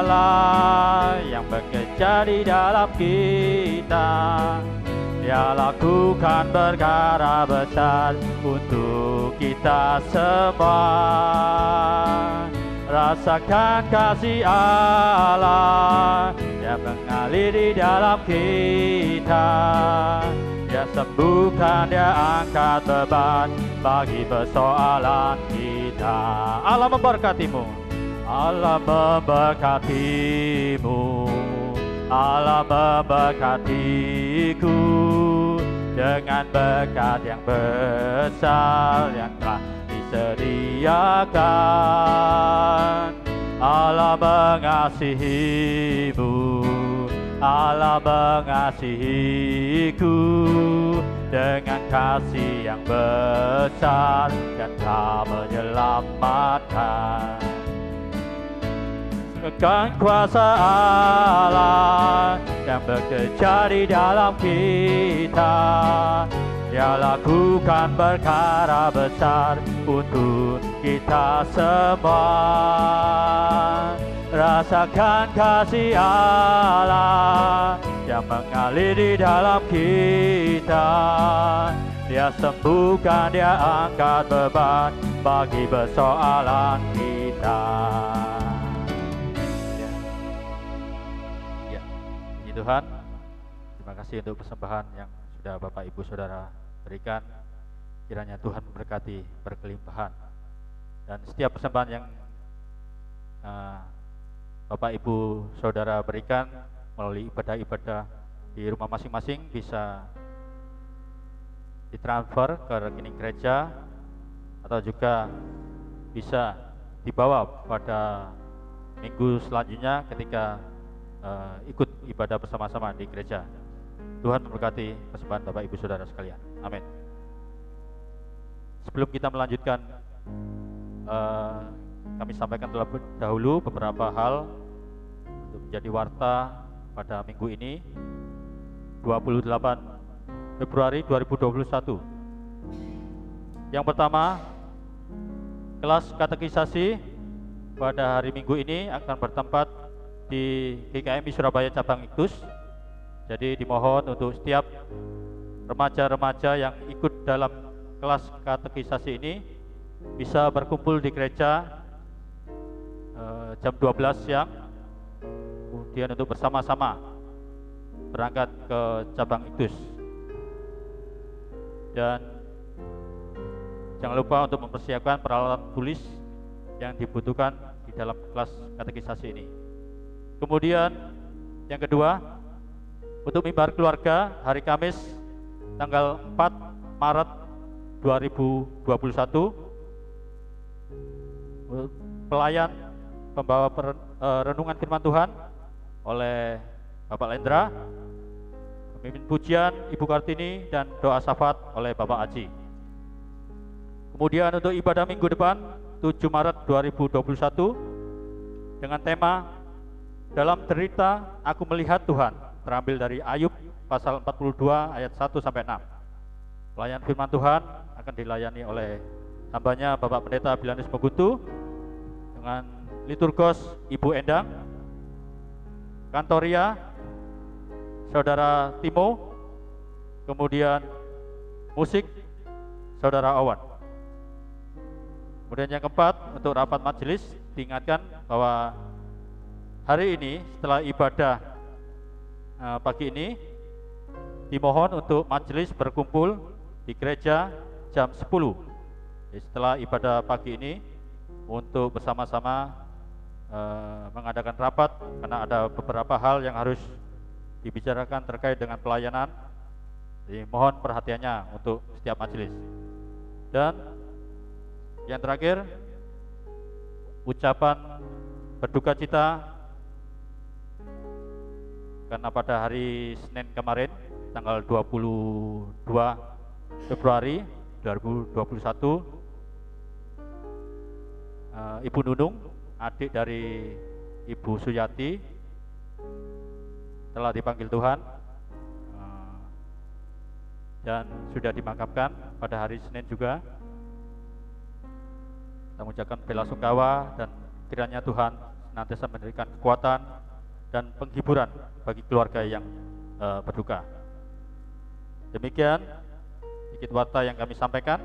Allah yang bekerja di dalam kita. Dia lakukan perkara besar untuk kita semua. Rasakan kasih Allah yang mengalir di dalam kita. Dia sembuhkan, Dia angkat beban bagi persoalan kita. Allah memberkatimu, Allah memberkatimu, Allah memberkatiku dengan berkat yang besar yang telah disediakan. Allah mengasihimu, Allah mengasihiku dengan kasih yang besar dan telah menyelamatkan. Rasakan kuasa Allah yang bekerja di dalam kita. Dia lakukan perkara besar untuk kita semua. Rasakan kasih Allah yang mengalir di dalam kita. Dia sembuhkan, Dia angkat beban bagi persoalan kita. Ya Tuhan, terima kasih untuk persembahan yang sudah Bapak Ibu Saudara berikan. Kiranya Tuhan memberkati berkelimpahan, dan setiap persembahan yang Bapak Ibu Saudara berikan melalui ibadah-ibadah di rumah masing-masing bisa ditransfer ke rekening gereja atau juga bisa dibawa pada minggu selanjutnya ketika ikut ibadah bersama-sama di gereja. Tuhan memberkati persembahan Bapak Ibu Saudara sekalian. Amin. Sebelum kita melanjutkan, kami sampaikan terlebih dahulu beberapa hal untuk menjadi warta pada minggu ini 28 Februari 2021. Yang pertama, kelas katekisasi pada hari Minggu ini akan bertempat di GKMI Surabaya Cabang Iktus. Jadi dimohon untuk setiap remaja-remaja yang ikut dalam kelas katekisasi ini bisa berkumpul di gereja jam 12 siang, kemudian untuk bersama-sama berangkat ke Cabang Iktus. Dan jangan lupa untuk mempersiapkan peralatan tulis yang dibutuhkan di dalam kelas katekisasi ini. Kemudian yang kedua, untuk mimbar keluarga hari Kamis tanggal 4 Maret 2021, pelayan pembawa renungan firman Tuhan oleh Bapak Lendra, pemimpin pujian Ibu Kartini, dan doa syafaat oleh Bapak Aji. Kemudian untuk ibadah minggu depan 7 Maret 2021 dengan tema Dalam Derita Aku Melihat Tuhan, terambil dari Ayub pasal 42 ayat 1 sampai 6. Pelayan firman Tuhan akan dilayani oleh hambanya Bapak Pendeta Bilanus Mogutu dengan liturgos Ibu Endang, kantoria Saudara Timo, kemudian musik Saudara Awan. Kemudian yang keempat, untuk rapat majelis diingatkan bahwa hari ini setelah ibadah pagi ini dimohon untuk majelis berkumpul di gereja jam 10. Jadi setelah ibadah pagi ini untuk bersama-sama mengadakan rapat karena ada beberapa hal yang harus dibicarakan terkait dengan pelayanan. Jadi mohon perhatiannya untuk setiap majelis. Dan yang terakhir, ucapan berduka cita karena pada hari Senin kemarin tanggal 22 Februari 2021 Ibu Nunung, adik dari Ibu Suyati, telah dipanggil Tuhan dan sudah dimakamkan pada hari Senin juga. Kita mengucapkan bela sungkawa dan kiranya Tuhan senantiasa memberikan kekuatan dan penghiburan bagi keluarga yang berduka. Demikian sedikit warta yang kami sampaikan.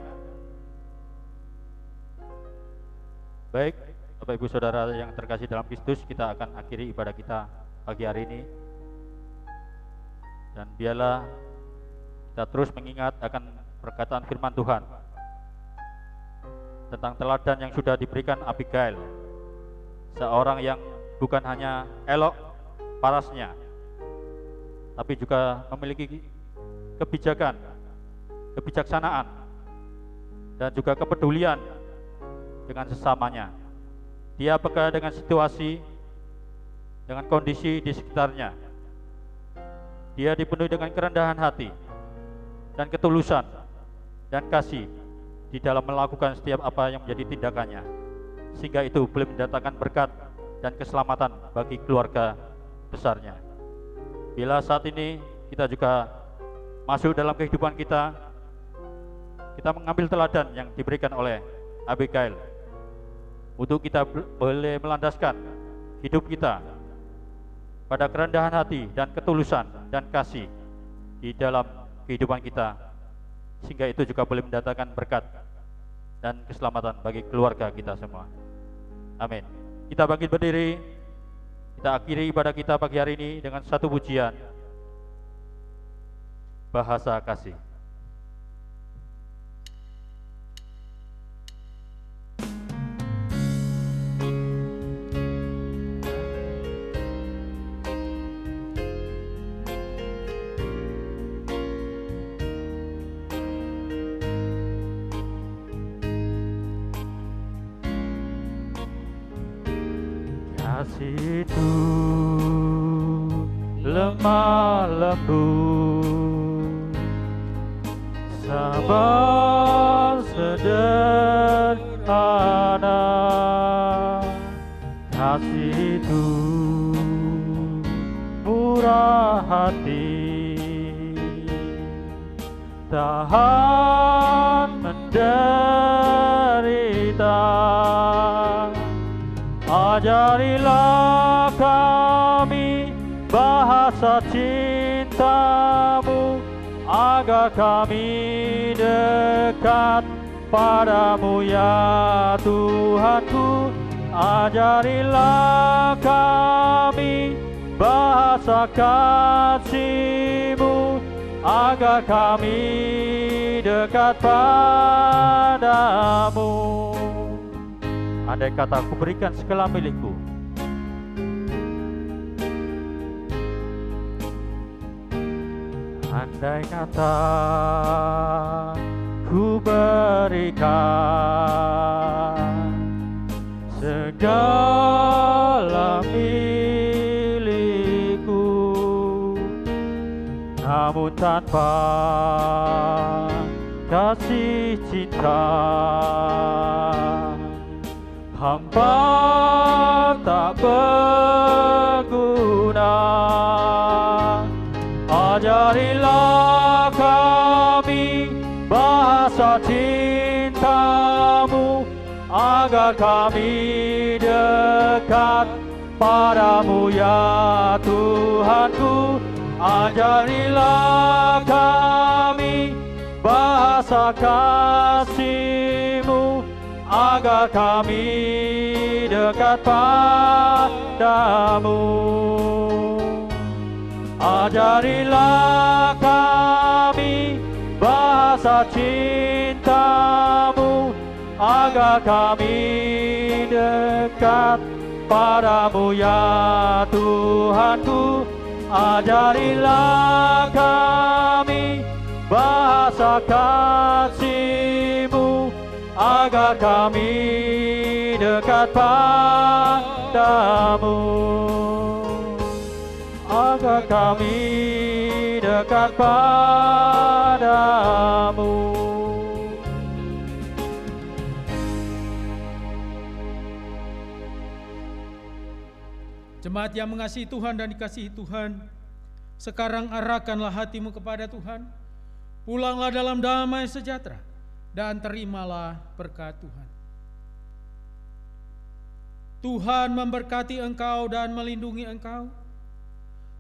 Baik, Bapak Ibu Saudara yang terkasih dalam Kristus, kita akan akhiri ibadah kita pagi hari ini. Dan biarlah kita terus mengingat akan perkataan firman Tuhan tentang teladan yang sudah diberikan Abigail, seorang yang bukan hanya elok parasnya, tapi juga memiliki kebijakan, kebijaksanaan, dan juga kepedulian dengan sesamanya. Dia peka dengan situasi, dengan kondisi di sekitarnya. Dia dipenuhi dengan kerendahan hati dan ketulusan dan kasih di dalam melakukan setiap apa yang menjadi tindakannya, sehingga itu boleh mendatangkan berkat dan keselamatan bagi keluarga besarnya. Bila saat ini kita juga masuk dalam kehidupan kita mengambil teladan yang diberikan oleh Abigail, untuk kita boleh melandaskan hidup kita pada kerendahan hati dan ketulusan dan kasih di dalam kehidupan kita, sehingga itu juga boleh mendatangkan berkat dan keselamatan bagi keluarga kita semua. Amin. Kita bangkit berdiri, kita akhiri ibadah kita pagi hari ini dengan satu pujian, Bahasa Kasih. Kasih itu lemah lembut, sabar sederhana. Kasih itu murah hati, tahan menderita. Ajarilah kami bahasa cintamu, agar kami dekat padamu ya Tuhanku. Ajarilah kami bahasa kasih-Mu, agar kami dekat padamu. Andai kata aku berikan segala milikku, andai kata ku berikan segala milikku, namun tanpa kasih cinta, hamba tak tak berguna. Ajarilah kami bahasa cinta-Mu, agar kami dekat padamu ya Tuhanku. Ajarilah kami bahasa kasih-Mu, agar kami dekat padamu. Ajarilah kami bahasa cinta-Mu, agar kami dekat padamu ya Tuhanku. Ajarilah kami bahasa kasih-Mu, agar kami dekat padamu, agar kami dekat padamu. Jemaat yang mengasihi Tuhan dan dikasihi Tuhan, sekarang arahkanlah hatimu kepada Tuhan, pulanglah dalam damai sejahtera, dan terimalah berkat Tuhan. Tuhan memberkati engkau dan melindungi engkau.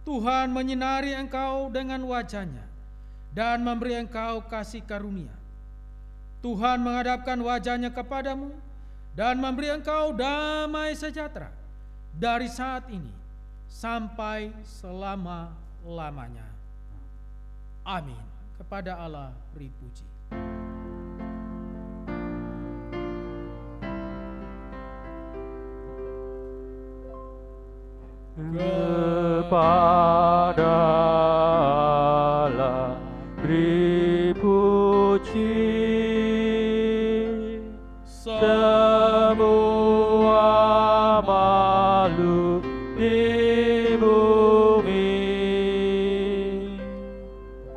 Tuhan menyinari engkau dengan wajah-Nya dan memberi engkau kasih karunia. Tuhan menghadapkan wajah-Nya kepadamu dan memberi engkau damai sejahtera dari saat ini sampai selama-lamanya. Amin. Kepada Allah beri puji. Kepada Allah beri puji, semua makhluk di bumi.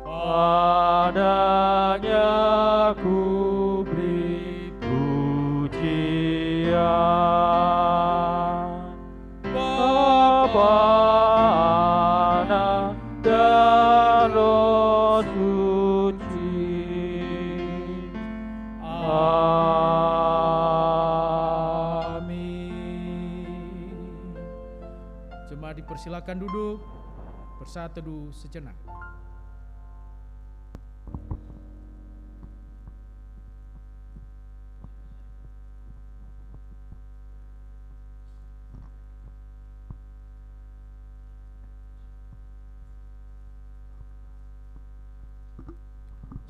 Padanya ku beri pujian. Bapa, Anak, dan Roh Suci. Amin. Jemaat dipersilakan duduk, bersatu teduh sejenak.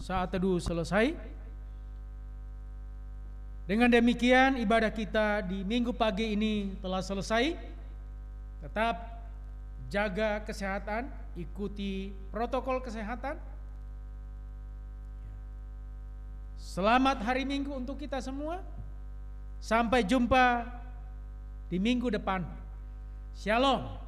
Saat teduh selesai. Dengan demikian ibadah kita di minggu pagi ini telah selesai. Tetap jaga kesehatan, ikuti protokol kesehatan. Selamat hari Minggu untuk kita semua. Sampai jumpa di minggu depan. Shalom.